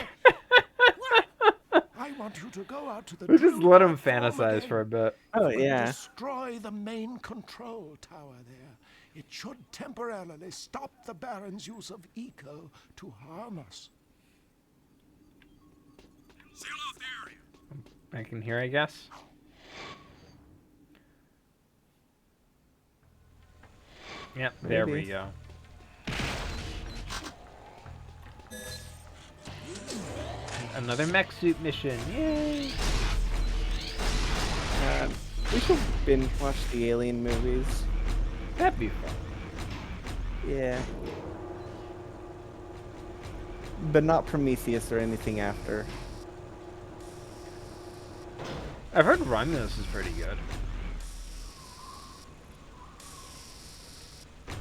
What? I want you to go out to the Let's just drill let him platform fantasize again for a bit. Oh and yeah. destroy the main control tower there. It should temporarily stop the Baron's use of eco to harm us. Seal off the area. Back in here, I guess. Yep, there we Maybe. go. Another mech suit mission. Yay! We should binge watch the Alien movies. That'd be fun. Yeah. But not Prometheus or anything after. I've heard Romulus is pretty good.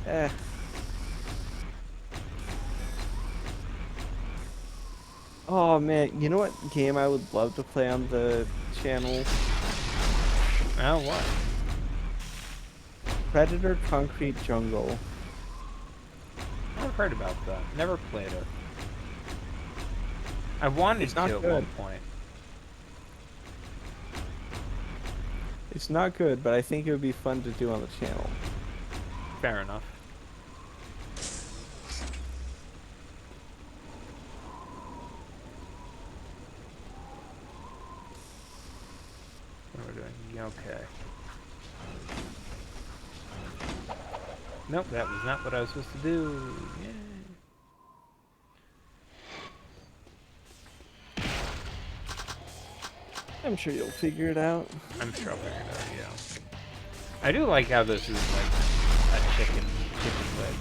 Eh. Oh man, you know what game I would love to play on the channel? Oh, what? Predator Concrete Jungle. I've heard about that. Never played it. I wanted It's to not at good. one point. It's not good, but I think it would be fun to do on the channel. Fair enough. What are we doing? Yeah, okay. Nope, that was not what I was supposed to do. Yay. I'm sure you'll figure it out. I'm sure I'll figure it out, yeah. I do like how this is like a chicken legs.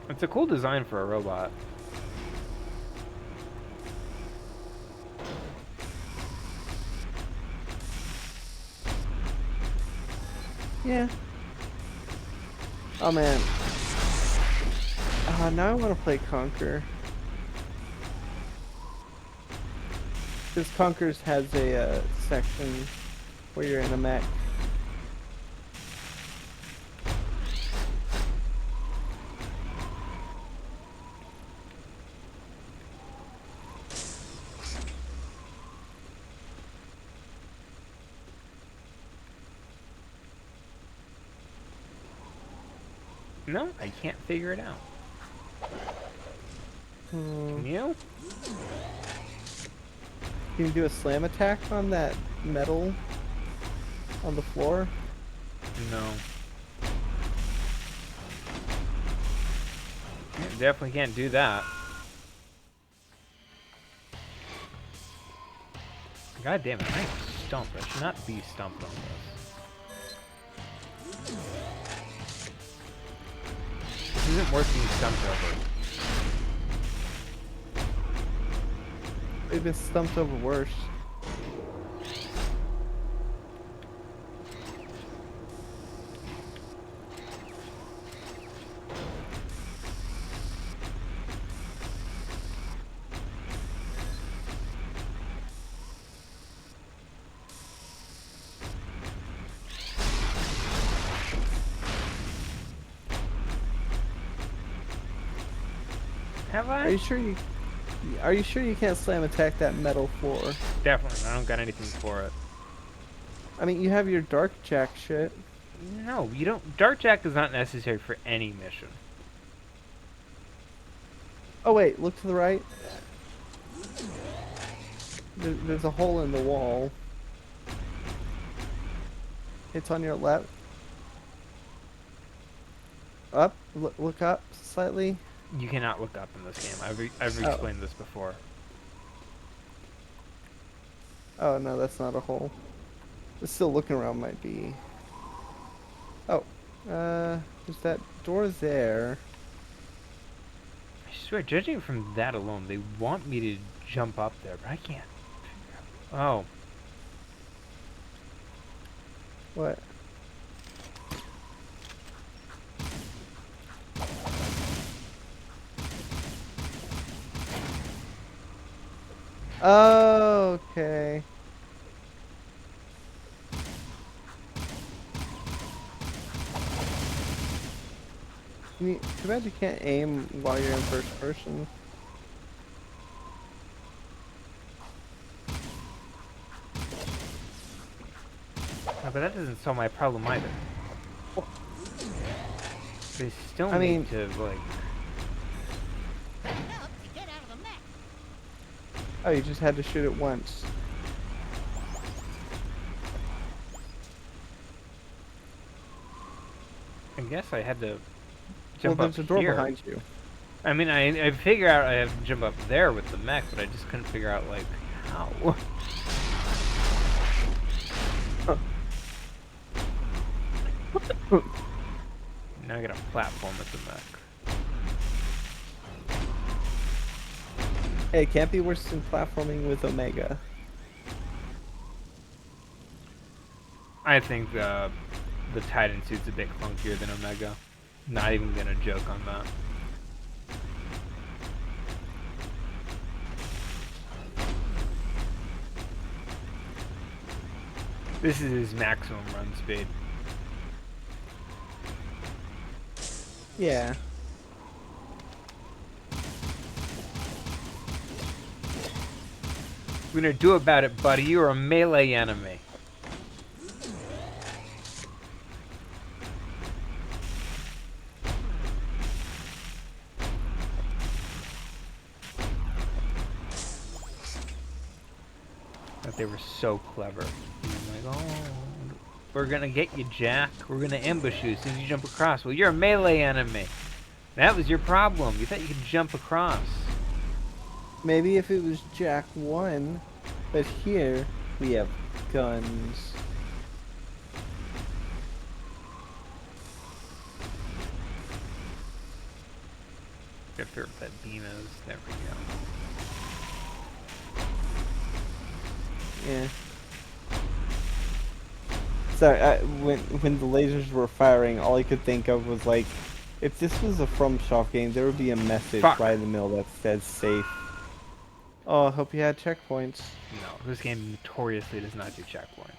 It's a cool design for a robot. Yeah. Oh man. Now I want to play Conquer. Because Conquer's has a section where you're in a mech. No, I can't figure it out. Can you? Can you do a slam attack on that metal on the floor? No. Yeah, definitely can't do that. God damn it, I am stumped. I should not be stumped on this. This isn't worth being stumped over. They've been stumped over worse. Have I? Are you sure you can't slam attack that metal floor? Definitely. I don't got anything for it. I mean, you have your Dark Jack shit. No, you don't. Dark Jack is not necessary for any mission. Oh wait, look to the right. There's a hole in the wall. It's on your left. Up. Look up slightly. You cannot look up in this game. I've explained this before. Oh no, that's not a hole. Still looking around might be. Oh, there's that door there. I swear, judging from that alone, they want me to jump up there, but I can't. Oh. What? Oh, okay. Too bad you can't aim while you're in first person. No, but that doesn't solve my problem either. They still I mean- need to, like... Help to get out of the mech. Oh, you just had to shoot it once. I guess I had to Well, jump up there's a door here. behind you. I mean, I figure out I have to jump up there with the mech, but I just couldn't figure out, like, how. Now I got a platform with the mech. Hey, it can't be worse than platforming with Omega. I think the Titan suit's a bit clunkier than Omega. Not even gonna joke on that. This is his maximum run speed. Yeah. We're gonna do about it, buddy. You're a melee enemy. But they were so clever. I'm like, oh, we're gonna get you, Jack. We're gonna ambush you as soon as you jump across. Well, you're a melee enemy. That was your problem. You thought you could jump across. Maybe if it was Jack 1, but here we have guns. Gotta figure out what that beam is. There we go. Yeah. Sorry, when the lasers were firing, all I could think of was like, if this was a FromSoft game, there would be a message Fuck. right in the middle that says safe. Oh, I hope you had checkpoints. No, this game notoriously does not do checkpoints.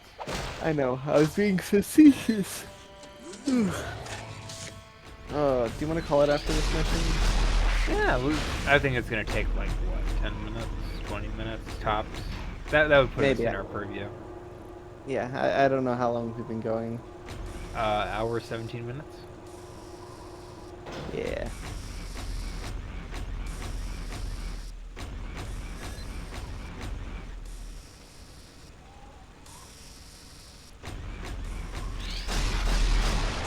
I know, I was being facetious. Do you want to call it after this mission? Yeah, I think it's gonna take like what, 10 minutes, 20 minutes tops. That would put Maybe. us in our purview. Yeah, I don't know how long we've been going. Hour 17 minutes. Yeah.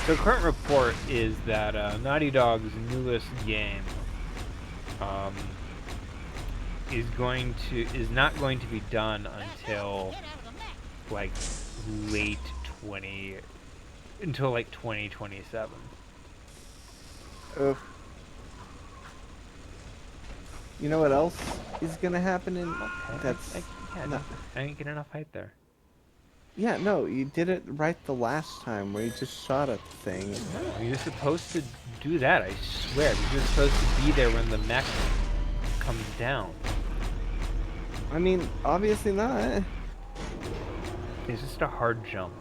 The current report is that Naughty Dog's newest game is not going to be done until like late 2027. Oof. You know what else is gonna happen in that's Yeah, not, I didn't get enough hype there. yeah, no, you did it right the last time where you just shot at the thing. No, you're supposed to do that, I swear. You're supposed to be there when the mech comes down. I mean, obviously not. It's just a hard jump.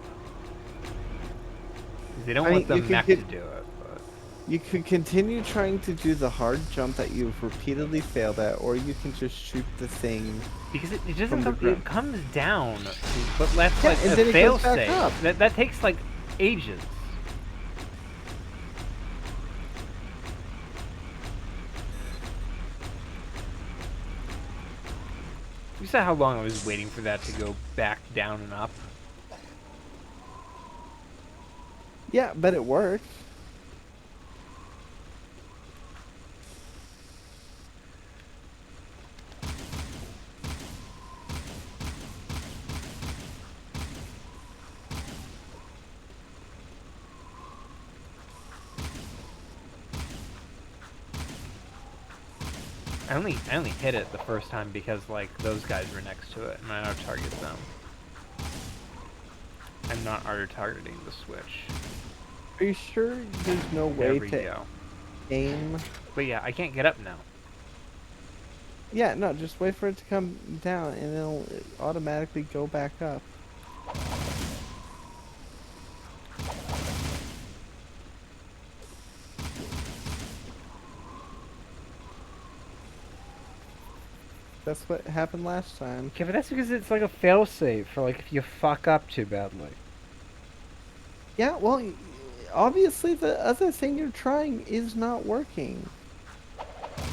They don't I want mean, the you mech could to do it, but... You could continue trying to do the hard jump that you've repeatedly failed at, or you can just shoot the thing. Because it doesn't from the come, ground. it comes down, but that's Yeah, like and a then it fail goes back safe. up. That takes like ages. You saw how long I was waiting for that to go back down and up? Yeah, but it worked. I only hit it the first time because like those guys were next to it and I auto target them. I'm not auto targeting the switch. Are you sure there's no There way we to go. aim? But yeah, I can't get up now. Yeah, no, just wait for it to come down and it'll automatically go back up. That's what happened last time. Okay, but that's because it's like a failsafe for like if you fuck up too badly. Yeah, well, obviously the other thing you're trying is not working.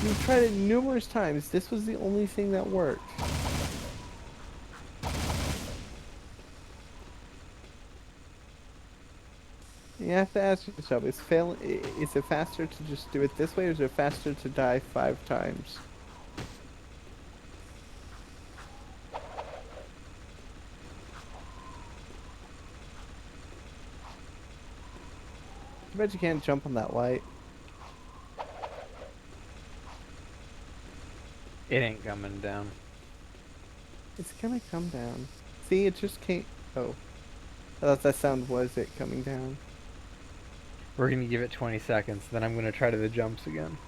You've tried it numerous times. This was the only thing that worked. You have to ask yourself, is it faster to just do it this way, or is it faster to die 5 times? I bet you can't jump on that light. It ain't coming down. It's gonna come down. See, it just can't. Oh. I thought that sound was it coming down. We're gonna give it 20 seconds, then I'm gonna try to the jumps again.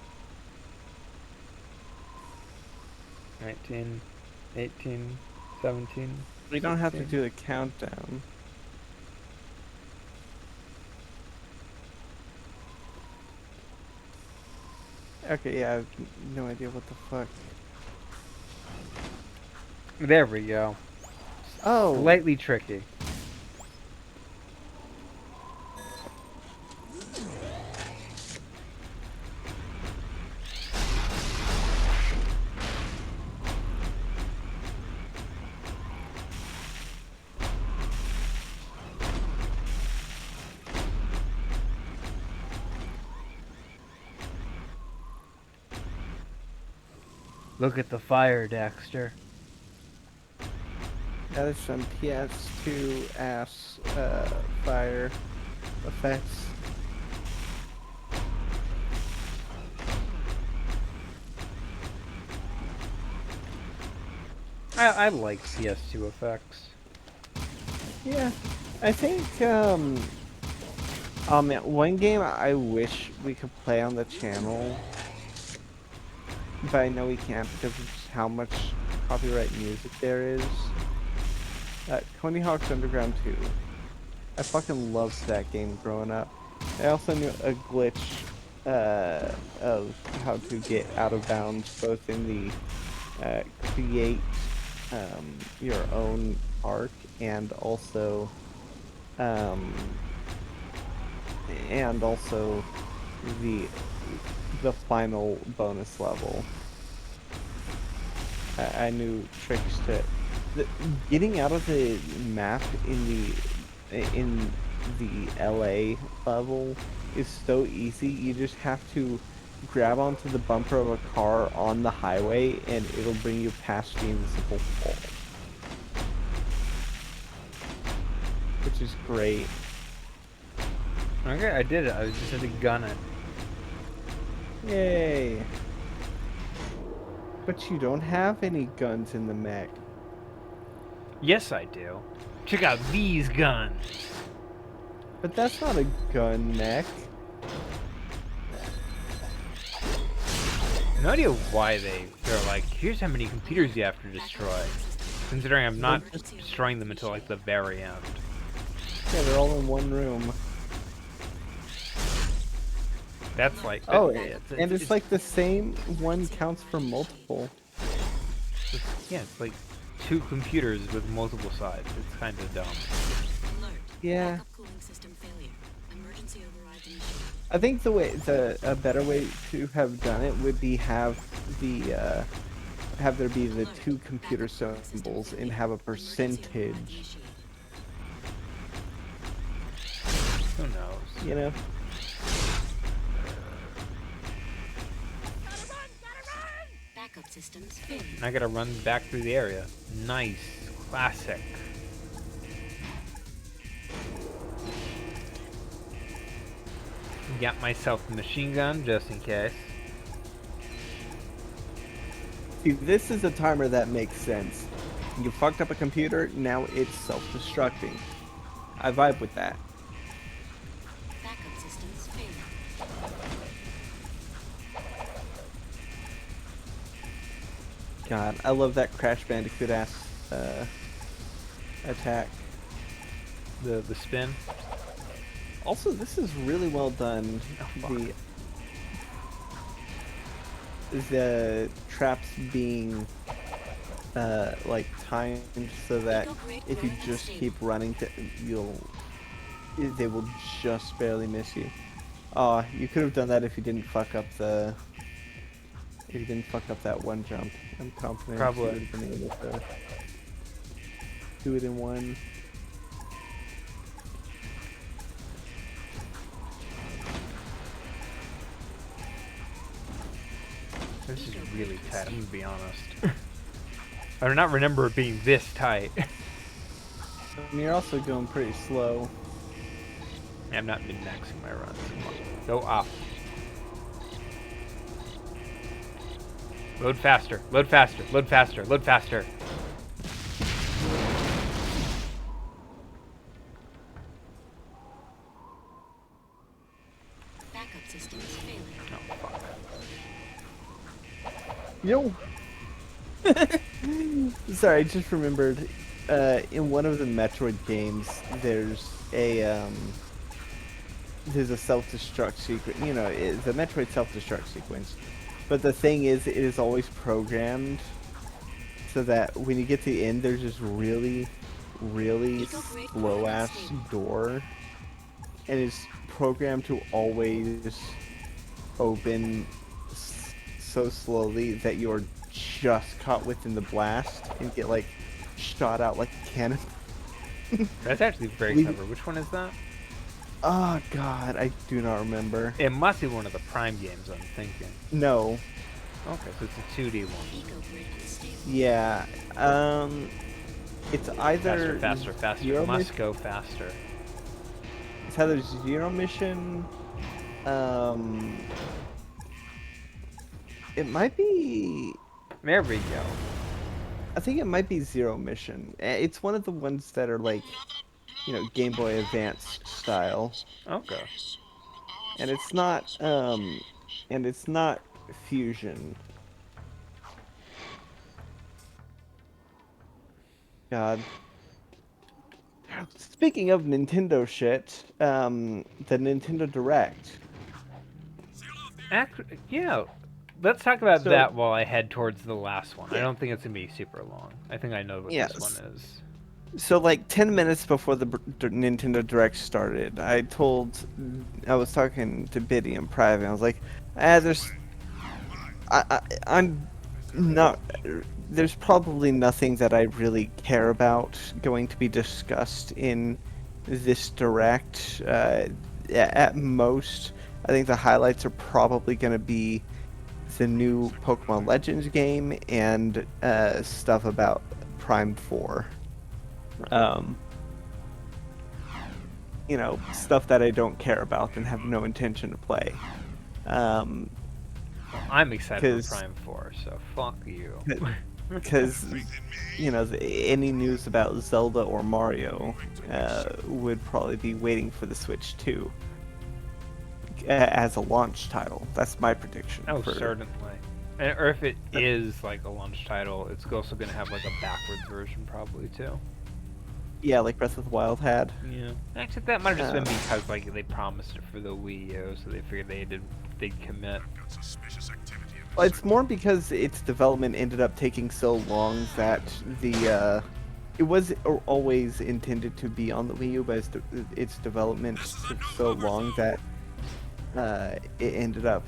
19, 18, 17. We don't have to 16. do the countdown. Okay, yeah, I have no idea what the fuck. There we go. Oh! Slightly tricky. Look at the fire, Dexter. That is some PS2 ass fire effects. I like PS2 effects. Yeah, I think, oh man, one game I wish we could play on the channel, but I know we can't because of just how much copyright music there is. Tony Hawk's Underground 2. I fucking loved that game growing up. I also knew a glitch of how to get out of bounds, both in the create your own arc and also the final bonus level. I knew tricks to getting out of the map in the LA level is so easy. You just have to grab onto the bumper of a car on the highway and it'll bring you past the invisible wall, which is great. Okay, I did it. I just had to gun it. Yay! But you don't have any guns in the mech. Yes, I do. Check out these guns. But that's not a gun mech. No idea why they're like, here's how many computers you have to destroy. Considering I'm not destroying them until like the very end. Yeah, they're all in one room. That's like... Oh, it's and it's like the same one counts for multiple. Yeah, it's like 2 computers with multiple sides. It's kind of dumb. Alert. Yeah. Backup cooling system failure. Emergency override initiated. I think a better way to have done it would be have there be the 2 computer symbols and have a percentage. Who knows? You know? Backup systems failure. I gotta run back through the area. Nice. Classic. Got myself a machine gun just in case. See, this is a timer that makes sense. You fucked up a computer, now it's self-destructing. I vibe with that. Backup systems failure. God, I love that Crash Bandicoot ass attack. The spin. Also, this is really well done. The traps being like timed so that if you just keep running, they will just barely miss you. Oh, you could have done that if you didn't fuck up that one jump. I'm confident you Probably. would have been able to do it in one. This is really tight, I'm gonna be honest. I do not remember it being this tight. And you're also going pretty slow. I'm not min-maxing my runs. Go up. Load faster, load faster, load faster, load faster. Backup systems failing. Oh, fuck. Yo. Sorry, I just remembered. In one of the Metroid games, there's a self-destruct sequence. You know, the Metroid self-destruct sequence. But the thing is, it is always programmed so that when you get to the end, there's this really, really slow-ass door, and it's programmed to always open so slowly that you're just caught within the blast and get like shot out like a cannon. That's actually very clever. Which one is that? Oh god, I do not remember. It must be one of the Prime games, I'm thinking. No. Okay, so it's a 2D one. Eco-grid unstable. Yeah. It's either Faster, faster. Zero Must Mission- go faster. It's either Zero Mission. It might be. There we go. I think it might be Zero Mission. It's one of the ones that are like, you know, Game Boy Advance style, Okay. and it's not Fusion. God. Speaking of Nintendo shit, the Nintendo Direct. Yeah. Let's talk about So- that while I head towards the last one. I don't think it's gonna be super long. I think I know what Yes. this one is. So like 10 minutes before the Nintendo Direct started, I was talking to Biddy in private. I was like, I'm not. There's probably nothing that I really care about going to be discussed in this Direct. At most, I think the highlights are probably going to be the new Pokemon Legends game and stuff about Prime 4. You know, stuff that I don't care about and have no intention to play. Well, I'm excited 'Cause- for Prime 4, so fuck you. Because, you know, any news about Zelda or Mario would probably be waiting for the Switch 2 as a launch title. That's my prediction. Oh, certainly. Or if it is like a launch title, it's also gonna have like a backwards version probably too. Yeah, like Breath of the Wild had. Yeah. Actually, that might have just been because like they promised it for the Wii U, so they figured they'd commit. Well, it's more because its development ended up taking so long that it was always intended to be on the Wii U, but its development took so long that it ended up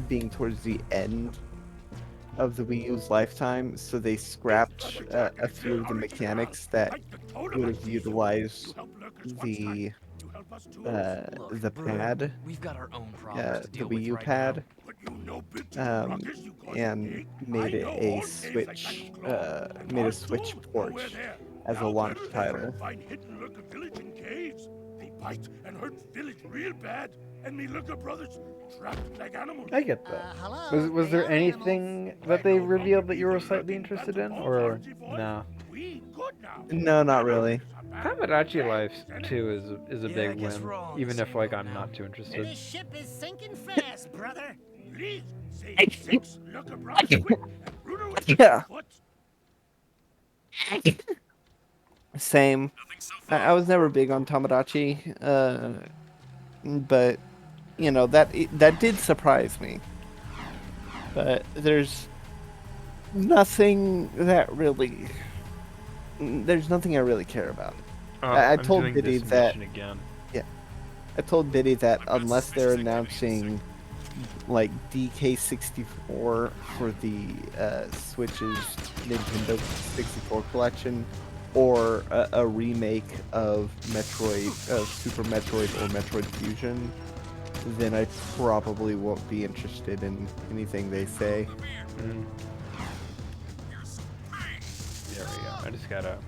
being towards the end of the Wii U's lifetime, so they scrapped a few of the mechanics that would have utilized the pad, We've got our own problems to the deal Wii with U right pad, now. and made it a Switch port as a launch title. Find hidden lurker village in caves. They bite and hurt village real bad, and me lurker brothers trapped like animals. I get that. Hello. Was they there are anything that they revealed that you were slightly interested in, or no? We good now. No, not really. Tamagotchi Life 2 is a Yeah, I big guess win, we're all on even the if same like boat I'm now. not too interested. This ship is sinking fast, brother. Please say 6 lurker brothers quick and Bruno is Yeah. foot. Same. I was never big on Tamagotchi, but you know that did surprise me. But there's Nothing that really. There's nothing I really care about. I I'm told doing Biddy this that. mission again. Yeah, I told Biddy that unless they're announcing like DK64 for the Switch's Nintendo 64 collection, or a remake of Super Metroid or Metroid Fusion, then I probably won't be interested in anything they say. Mm. There we go. I just gotta.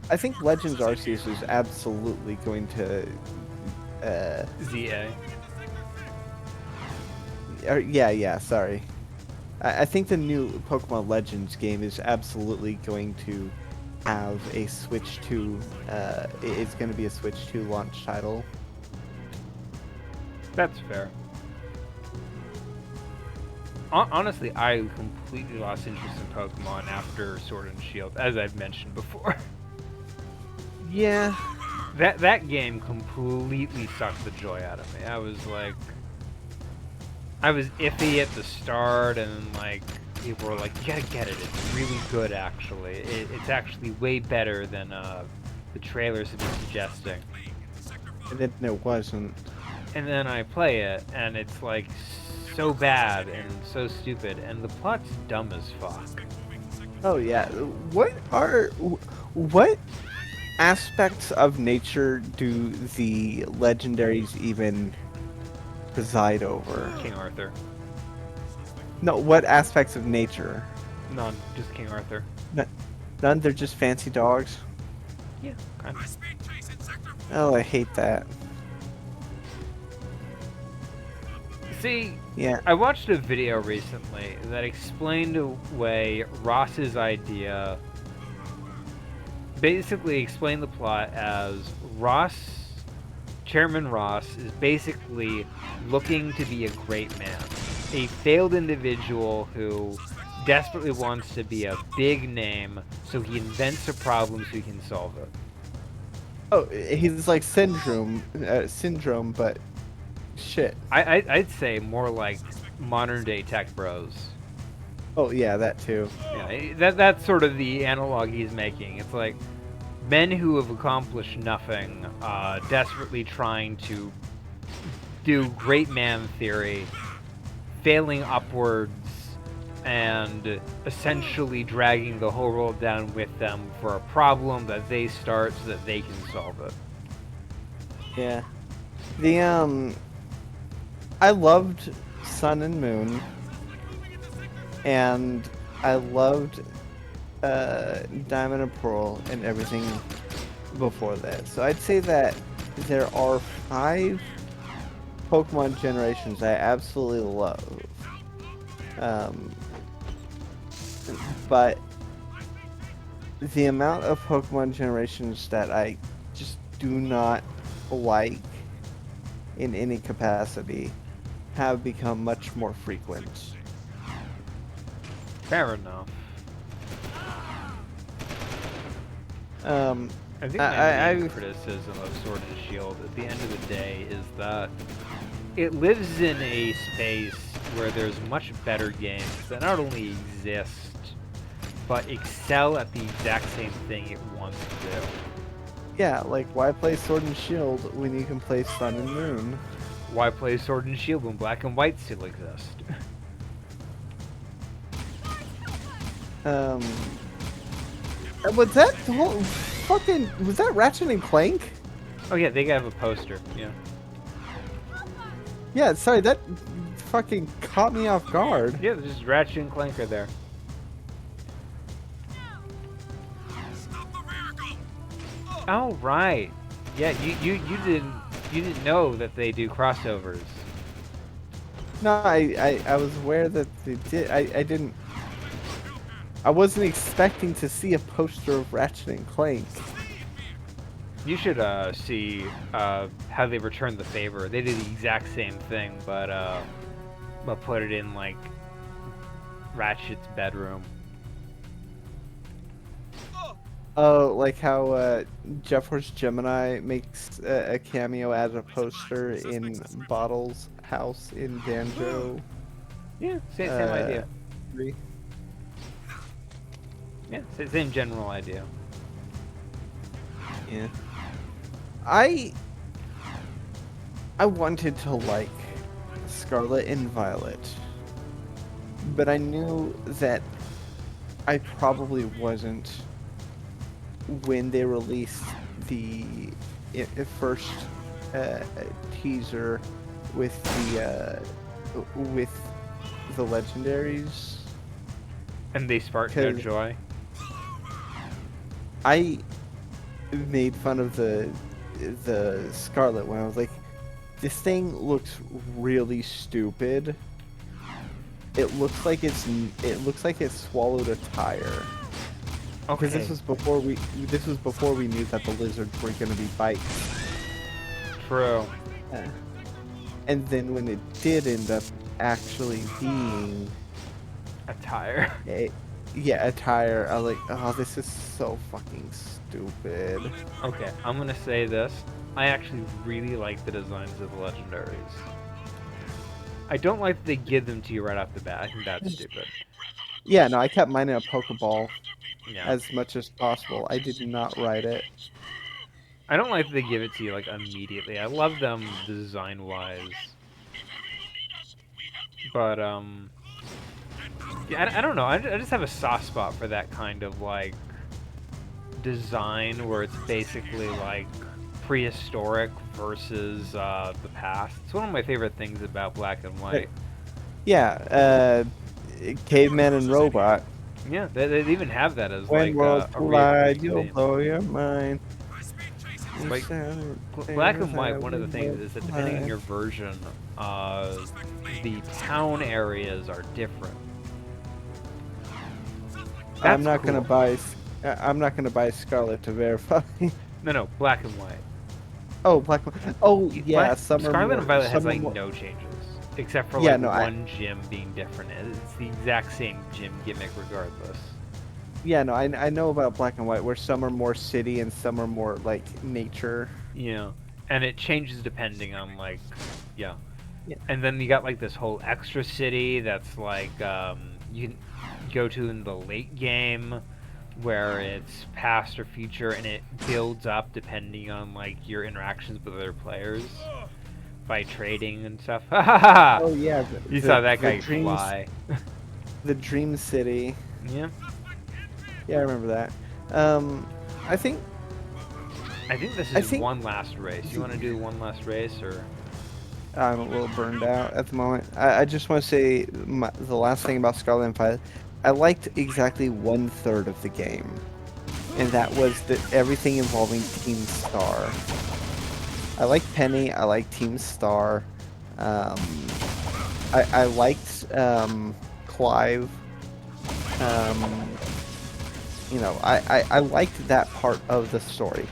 I think Legends Arceus is absolutely going to. ZA. Yeah, sorry. I think the new Pokemon Legends game is absolutely going to have a Switch 2. It's going to be a Switch 2 launch title. That's fair. Honestly, I completely lost interest in Pokemon after Sword and Shield, as I've mentioned before. Yeah. That game completely sucked the joy out of me. I was iffy at the start, and like people were like, "You gotta get it. It's really good, actually. It's actually way better than the trailers have been suggesting." And then it wasn't. And then I play it, and it's like so bad and so stupid, and the plot's dumb as fuck. Oh yeah. What aspects of nature do the legendaries even preside over? King Arthur. No, what aspects of nature? None, just King Arthur. None. They're just fancy dogs. Yeah, kind of. Oh, I hate that. See, Yeah. I watched a video recently that explained away Ross's idea. Basically, explained the plot as Chairman Ross is basically looking to be a great man, a failed individual who desperately wants to be a big name, so he invents a problem so he can solve it. Oh, he's like syndrome, but shit. I'd say more like modern day tech bros. Oh yeah, that too. Yeah, that's sort of the analog he's making. It's like men who have accomplished nothing, desperately trying to do great man theory, failing upwards, and essentially dragging the whole world down with them for a problem that they start so that they can solve it. Yeah. I loved Sun and Moon, and I loved Diamond and Pearl and everything before that. So I'd say that there are 5 Pokemon generations I absolutely love. But the amount of Pokemon generations that I just do not like in any capacity have become much more frequent. Fair enough. I think my main criticism of Sword and Shield at the end of the day is that it lives in a space where there's much better games that not only exist, but excel at the exact same thing it wants to do. Yeah, like why play Sword and Shield when you can play Sun and Moon? Why play Sword and Shield when Black and White still exist? Was that the whole was that Ratchet and Clank? Oh yeah, they have a poster, yeah. Yeah, sorry, that fucking caught me off guard. Yeah, there's just Ratchet and Clank are there. Oh right. Yeah, you didn't know that they do crossovers. No, I was aware that they did. I wasn't expecting to see a poster of Ratchet and Clank. You should see how they returned the favor. They did the exact same thing, but put it in like Ratchet's bedroom. Oh, like how Jeff Horse Gemini makes a cameo as a poster in Bottle's house in Banjo. Yeah, same idea. 3. Yeah, same general idea. Yeah. I wanted to like Scarlet and Violet, but I knew that I probably wasn't when they released the first uh, teaser with with the legendaries, And they spark no 'cause joy. I made fun of the Scarlet one. I was like, this thing looks really stupid. It looks like it swallowed a tire. Because Okay, this was before we knew that the lizards were gonna be bites. true. Uh, and then when it did end up actually being Attire. a tire, I was like, oh, this is so fucking stupid. Okay, I'm gonna say this. I actually really like the designs of the legendaries. I don't like that they give them to you right off the bat. I think that's stupid. Yeah, no, I kept mine in a Pokeball Yeah. as much as possible. I did not write it. I don't like that they give it to you like immediately. I love them design wise. But yeah, I don't know. I just have a soft spot for that kind of like design where it's basically like prehistoric versus the past. It's one of my favorite things about black and white. Yeah, caveman and robot. Yeah, they even have that as When like worlds a collide, reoccurring you'll theme. blow your mind. Like, Black and White, one of the things is that depending on your version, the town areas are different. I'm That's not gonna cool. buy. I'm not gonna buy Scarlet to verify. No, Black and White. Oh, black. Oh, yeah. Some are Scarlet more, and Violet has some are like more- no changes, except for Yeah, like no, one gym being different. It's the exact same gym gimmick regardless. Yeah, no, I know about black and white, where some are more city and some are more like nature. Yeah, and it changes depending on like, yeah. Yeah. And then you got like this whole extra city that's like you can go to in the late game, where it's past or future, and it builds up depending on like your interactions with other players by trading and stuff. Oh yeah, You saw that guy dreams, fly. the Dream City. Yeah. Yeah, I remember that. I think I think this I is think- one last race. You want to do one last race, or? I'm a little burned out at the moment. I just want to say the last thing about Scarlet and Violet. I liked exactly 1/3 of the game, and that was everything involving Team Star. I liked Penny. I liked Team Star. I liked Clive. You know, I liked that part of the story.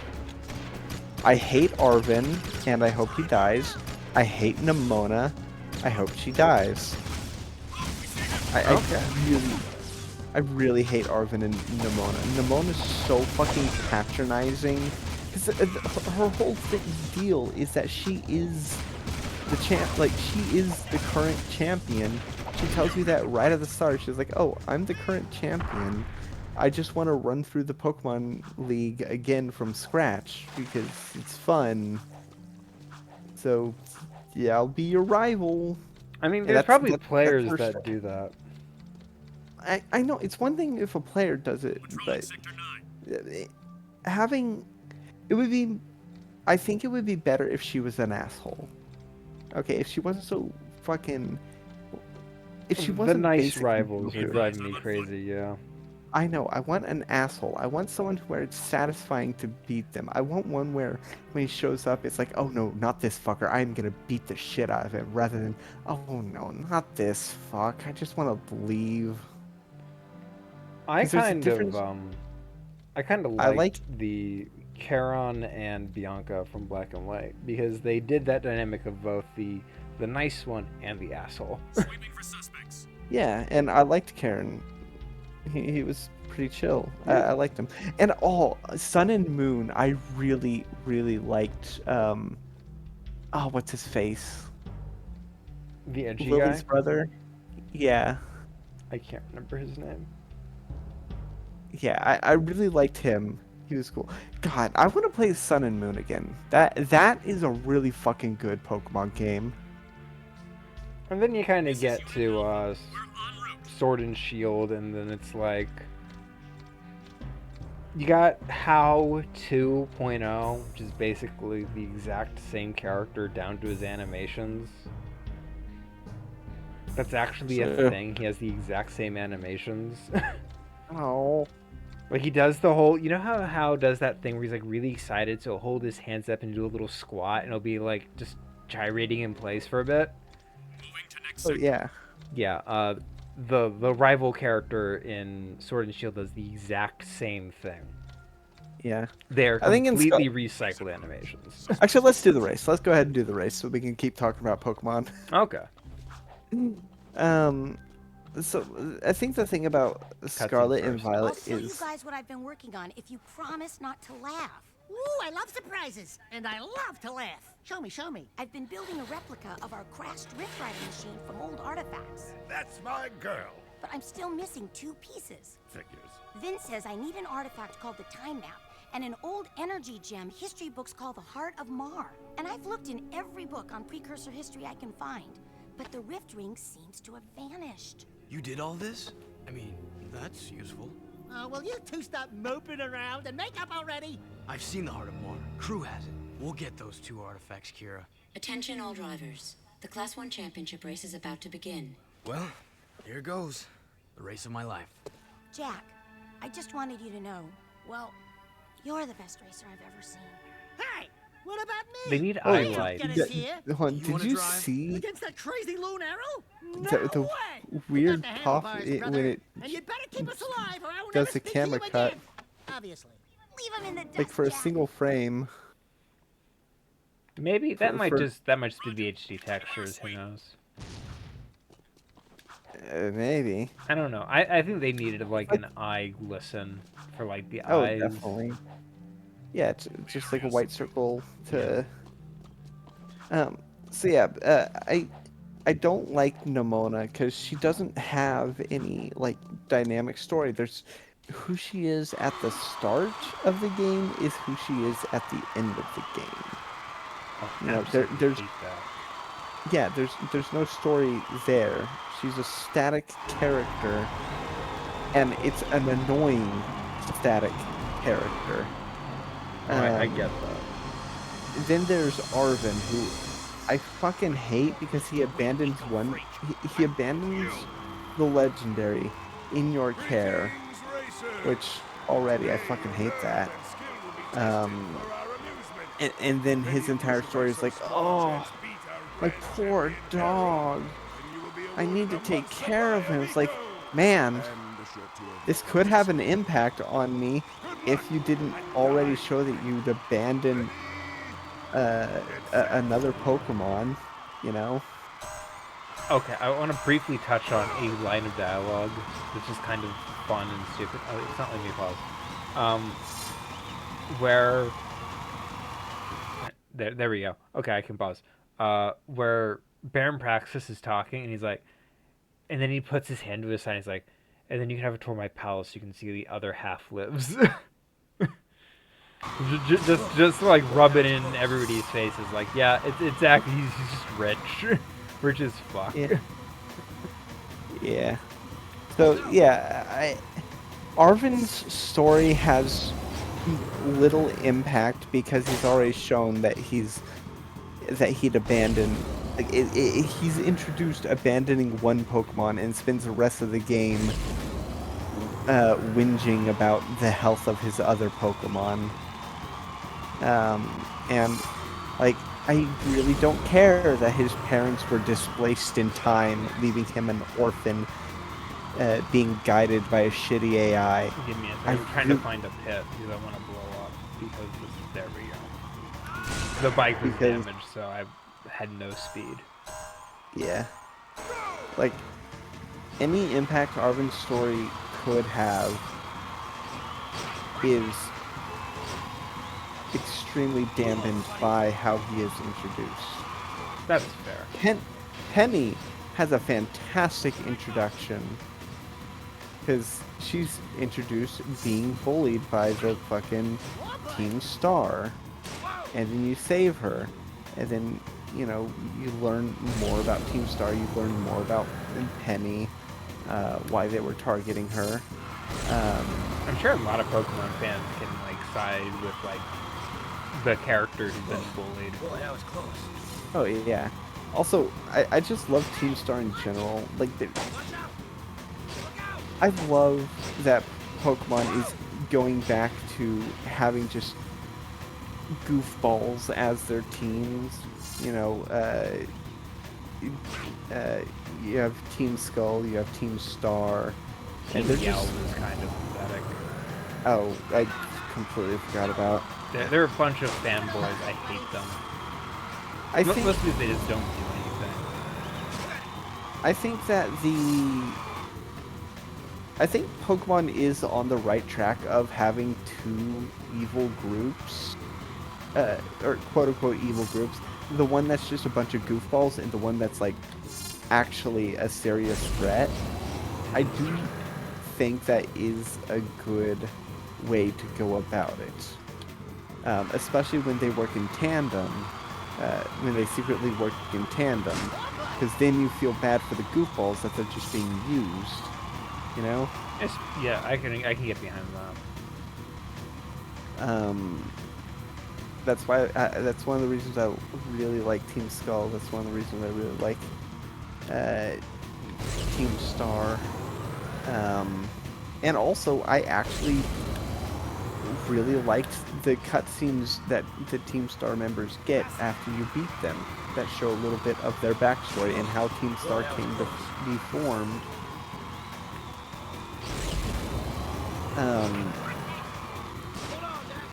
I hate Arvin, and I hope he dies. I hate Nimona. I hope she dies. I really hate Arvin and Nimona. Nimona's so fucking patronizing. Because her whole deal is that she is the champ. Like, she is the current champion. She tells you that right at the start. She's like, "Oh, I'm the current champion. I just want to run through the Pokemon League again from scratch because it's fun. So, yeah, I'll be your rival." I mean, And there's probably that's players her that story. do that. I know it's one thing if a player does it, but having it would be. I think it would be better if she was an asshole. Okay, if she wasn't so fucking. If she The wasn't nice basically rivals are Joker. driving me crazy, yeah. I know. I want an asshole. I want someone where it's satisfying to beat them. I want one where when he shows up, it's like, oh no, not this fucker. I'm gonna beat the shit out of him, rather than, oh no, not this fuck. I just want to leave. I 'Cause there's a kind difference- of I liked like- the Charon and Bianca from Black and White because they did that dynamic of both the nice one and the asshole. Yeah, and I liked Karen. He was pretty chill. Yeah. I liked him. And Sun and Moon, I really, really liked. What's his face? The edgy Lily's guy. brother. Yeah. I can't remember his name. Yeah, I really liked him. He was cool. God, I want to play Sun and Moon again. That is a really fucking good Pokemon game. And then you kind of get to Sword and Shield, and then it's like you got How 2.0, which is basically the exact same character down to his animations. That's actually a thing. He has the exact same animations. Oh. Like he does the whole, you know how does that thing where he's like really excited, so he'll hold his hands up and do a little squat, and it'll be like just gyrating in place for a bit. Oh yeah. Yeah, the rival character in Sword and Shield does the exact same thing. Yeah. They're I think in completely recycled animations. Actually, let's do the race. Let's go ahead and do the race so we can keep talking about Pokemon. Okay. So I think the thing about Scarlet and first. Violet I'll show you is guys what I've been working on if you promise not to laugh. Ooh, I love surprises, and I love to laugh. Show me, show me. I've been building a replica of our crashed Rift Rider machine from old artifacts. That's my girl. But I'm still missing 2 pieces. Figures. Vince says I need an artifact called the Time Map and an old energy gem history books called the Heart of Mar. And I've looked in every book on precursor history I can find, but the Rift Ring seems to have vanished. You did all this? I mean, that's useful. Will you two stop moping around and make up already? I've seen the Heart of Mar. Crew has it. We'll get those 2 artifacts, Kira. Attention all drivers. The Class 1 championship race is about to begin. Well, here goes. The race of my life. Jack, I just wanted you to know, well, you're the best racer I've ever seen. Hey, what about me? They need I eye helped light. get us here. Hold on, You wanna did you drive? see Against that crazy loon arrow? No the way! weird We got the pop handlebars, brother. when it And you'd better keep us alive, or I will does never the speak to camera you cut? again. Obviously. Leave him in the dust, like for a Jack. single frame? Maybe that might for- just be the HD textures. Who knows? Maybe. I don't know. I think they needed like an eye glisten for like the Oh, eyes. definitely. Yeah, it's just like a white circle to. So yeah, I don't like Nimona because she doesn't have any like dynamic story. There's who she is at the start of the game is who she is at the end of the game. Oh, You know, absolutely there's hate that. yeah, there's no story there. She's a static character, and it's an annoying static character. I get that. Then there's Arvin, who I fucking hate because he abandons he abandons the legendary in your care, which already I fucking hate that. And then his entire story is like, oh, my poor dog. I need to take care of him. It's like, man, this could have an impact on me if you didn't already show that you'd abandon another Pokemon, you know? Okay, I want to briefly touch on a line of dialogue, which is kind of fun and stupid. Oh, it's not letting me pause. Where... There we go. Okay, I can pause. Where Baron Praxis is talking, and he's like... And then he puts his hand to his side, and he's like, and then you can have a tour of my palace so you can see the other half lives. just like rub it in everybody's faces. Like, yeah, it's actually, he's just rich. Rich as fuck. Yeah. Yeah. So, yeah, Arvin's story has little impact because he's already shown that he'd abandoned. Like, he's introduced abandoning one Pokemon and spends the rest of the game whinging about the health of his other Pokemon. And, like, I really don't care that his parents were displaced in time, leaving him an orphan, being guided by a shitty AI. Give me a I'm trying to find a pit because I want to blow up because there we go. The bike was damaged, so I had no speed. Yeah. Like, any impact Arvin's story could have is extremely dampened by how he is introduced. That's fair. Penny has a fantastic introduction. Because she's introduced being bullied by the fucking Team Star. And then you save her. And then, you know, you learn more about Team Star. You learn more about Penny. Why they were targeting her. I'm sure a lot of Pokemon fans can like side with like the character who's been bullied. Boy, that was close. Oh yeah. Also, I just love Team Star in general. Like, I love that Pokemon is going back to having just goofballs as their teams. You know, you have Team Skull, you have Team Star, and they're Yell just... is kind of pathetic. Oh, I completely forgot about. They're a bunch of fanboys. I hate them. I think Mostly they just don't do anything. I think that I think Pokemon is on the right track of having two evil groups, or quote-unquote evil groups. The one that's just a bunch of goofballs and the one that's, like, actually a serious threat. I do think that is a good way to go about it. Especially when they work in tandem, when they secretly work in tandem, because then you feel bad for the goofballs that they're just being used. You know? Yeah, I can get behind that. That's why that's one of the reasons I really like Team Skull. That's one of the reasons I really like Team Star. And also, I actually really liked the cutscenes that the Team Star members get after you beat them, that show a little bit of their backstory and how Team Star came to be formed.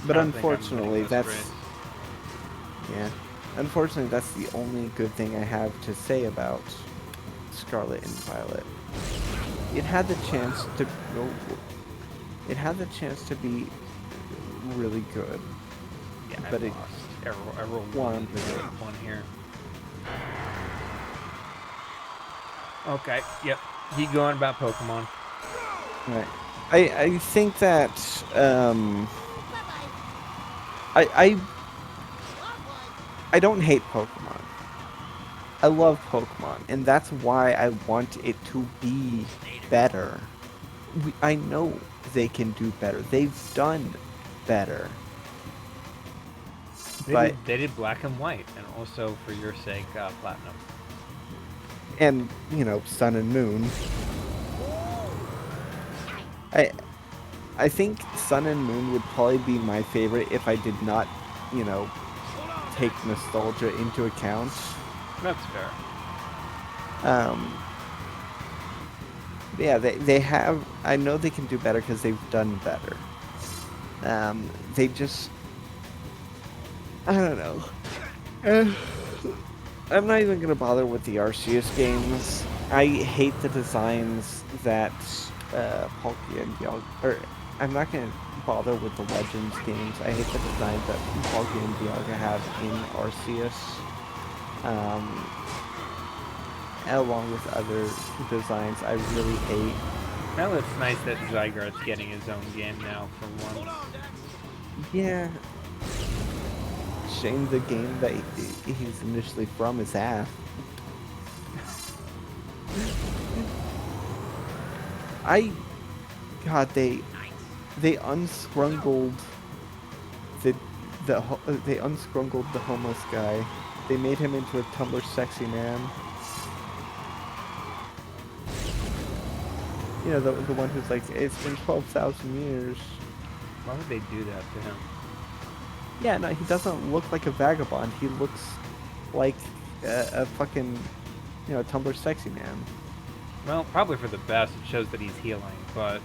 But unfortunately, unfortunately, that's the only good thing I have to say about Scarlet and Violet. It had the chance to go. It had the chance to be really good. Yeah, but it lost. I rolled one here. Okay. Yep. Keep going about Pokemon. Right. I think that I don't hate Pokemon. I love Pokemon, and that's why I want it to be better. I know they can do better. They've done better. They did Black and White, and also, for your sake, Platinum. And, you know, Sun and Moon. I think Sun and Moon would probably be my favorite if I did not, you know, take nostalgia into account. That's fair. Yeah, they have... I know they can do better because they've done better. They just... I don't know. I'm not even going to bother with the Arceus games. I hate the designs that Palkia and Dialga... Or, I'm not going to bother with the Legends games. I hate the designs that Palkia and Dialga have in Arceus. Along with other designs I really hate. Well, it's nice that Zygarde's getting his own game now for once. Yeah. Shame the game that he's initially from is ass. God, they unscrungled they unscrungled the homeless guy. They made him into a Tumblr sexy man. You know, the one who's like, it's been 12,000 years. Why would they do that to him? Yeah, no, he doesn't look like a vagabond. He looks like a fucking, you know, Tumblr sexy man. Well, probably for the best. It shows that he's healing, but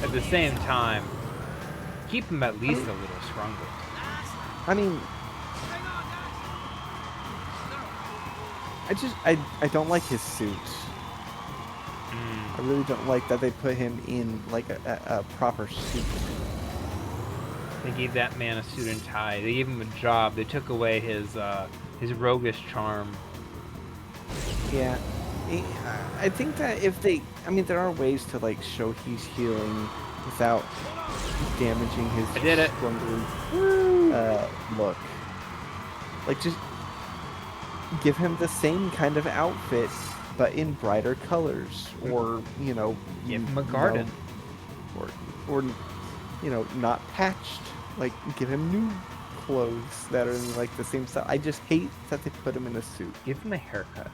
at the same time, keep him at least a little scrungled. I mean, I don't like his suit. I really don't like that they put him in, like, a proper suit. They gave that man a suit and tie. They gave him a job. They took away his roguish charm. Yeah. I think that if they, I mean, there are ways to like show he's healing without damaging his I did it. stronger look. Like just give him the same kind of outfit, but in brighter colors, or you know, Give him a garden, or you know, not patched. Like give him new clothes that are in like the same style. I just hate that they put him in a suit. give him a haircut.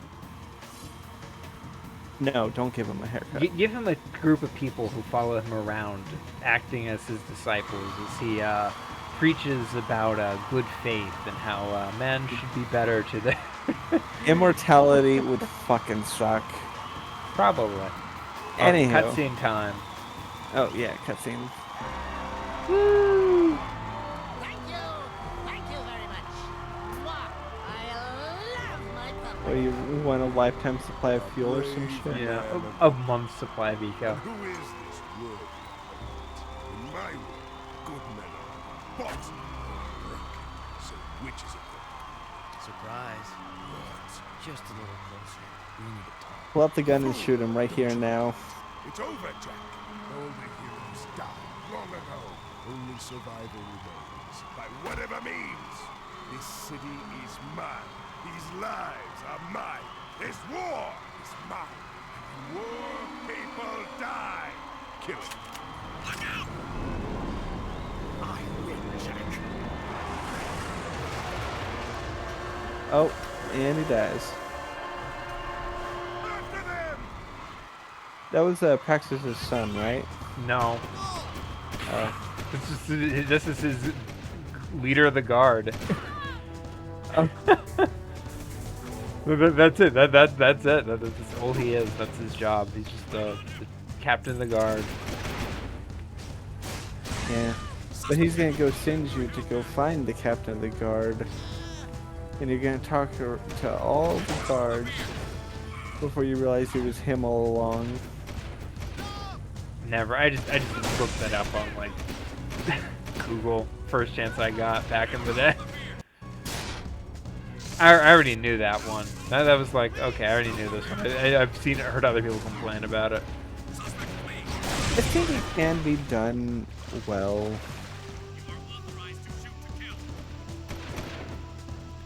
No, don't give him a haircut. Give him a group of people who follow him around, acting as his disciples, as he preaches about good faith and how men should be better to their... Immortality would fucking suck. Probably. Anywho. Cutscene time. Oh yeah, cutscene. Thank you very much. Mwah. I love my puppy. Or you want a lifetime supply of fuel or some shit? Yeah, a month's supply of eco. Who is this worthy opponent? In my world, good men are bought, broken. So which is it then? Surprise. What? Just a little closer. We need to talk. Pull out the gun and shoot him right here and now. It's over, Jack. All the heroes died long ago. Only survival remains, by whatever means. This city is mine. These lives are mine. This war is mine. And war people die. Kill it. Look out! I win, Jack. Oh, and he dies. After them! That was Praxis' son, right? No. This is his leader of the guard. Oh. That's it. That's it. That's all he is. That's his job. He's just the captain of the guard. Yeah. But he's gonna go send you to go find the captain of the guard. And you're gonna talk to all the guards before you realize it was him all along. Never. I just looked that up on like Google. First chance I got back in the day. I already knew that one. That was like, okay, I already knew this one. I've heard other people complain about it. I think it can be done well.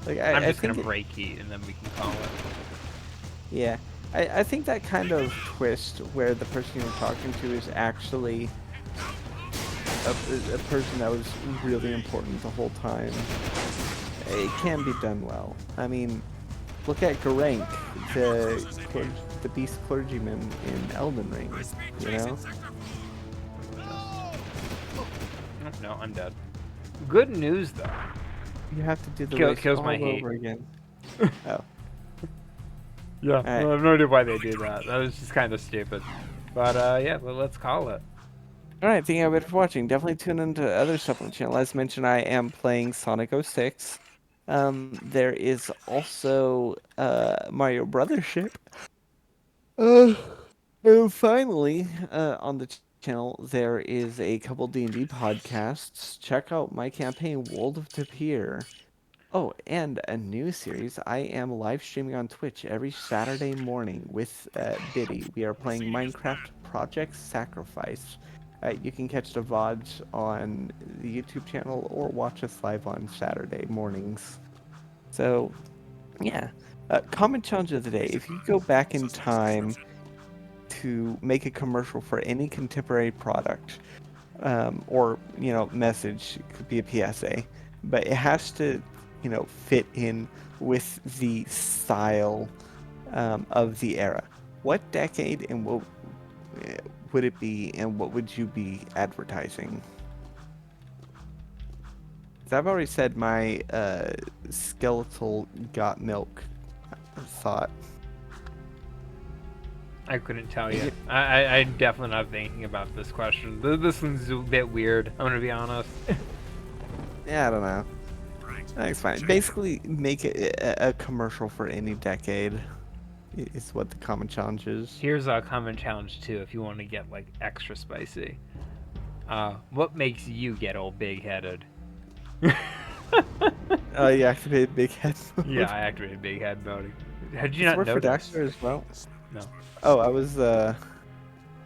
Like I'm just think gonna break heat and then we can call it. Yeah, I think that kind of twist where the person you're talking to is actually a person that was really important the whole time. It can be done well. I mean, look at Garank, the beast clergyman in Elden Ring, you know? No, I'm dead. Good news though. You have to do the race kills all my hate. over again. Oh. Yeah, Right. I have no idea why they do that. That was just kind of stupid. But yeah, well, let's call it. Alright, thank you everybody for watching. Definitely tune into other stuff on the channel. As mentioned, I am playing Sonic 06. There is also Mario Brothership. And finally, on the channel, there is a couple D&D podcasts. Check out my campaign, World of Tapir. Oh, and a new series. I am live streaming on Twitch every Saturday morning with Biddy. We are playing Minecraft Project Sacrifice. You can catch the VODs on the YouTube channel or watch us live on Saturday mornings. So, yeah. Comment challenge of the day. If you go back in time to make a commercial for any contemporary product, or, you know, message, it could be a PSA, but it has to, you know, fit in with the style of the era. What decade and what would it be, and what would you be advertising? So I've already said my skeletal got milk thought. I couldn't tell you. I'm definitely not thinking about this question. This one's a bit weird. I'm gonna be honest. Yeah, I don't know. That's fine. Basically, make it a commercial for any decade. Is what the common challenge is. Here's a common challenge too. If you want to get like extra spicy, what makes you get all big-headed? Oh, you activated big head mode. Yeah, I activated big head mode. Had you It's not worked for noticed? Daxter as well. No. Oh, I was.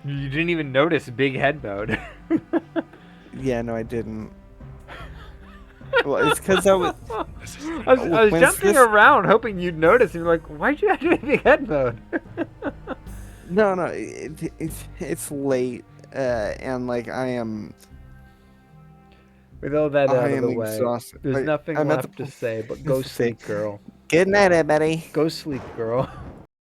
You didn't even notice big head mode. Yeah, no, I didn't. Well, it's because I was. I was When jumping this- around hoping you'd notice, and you're like, why'd you have to be big head mode? No, it's late, and like I am. With all that I out of am the way, exhausted. there's Like, nothing I'm at left the to say but just go to say, sleep, girl. Good night, everybody. Go sleep, girl.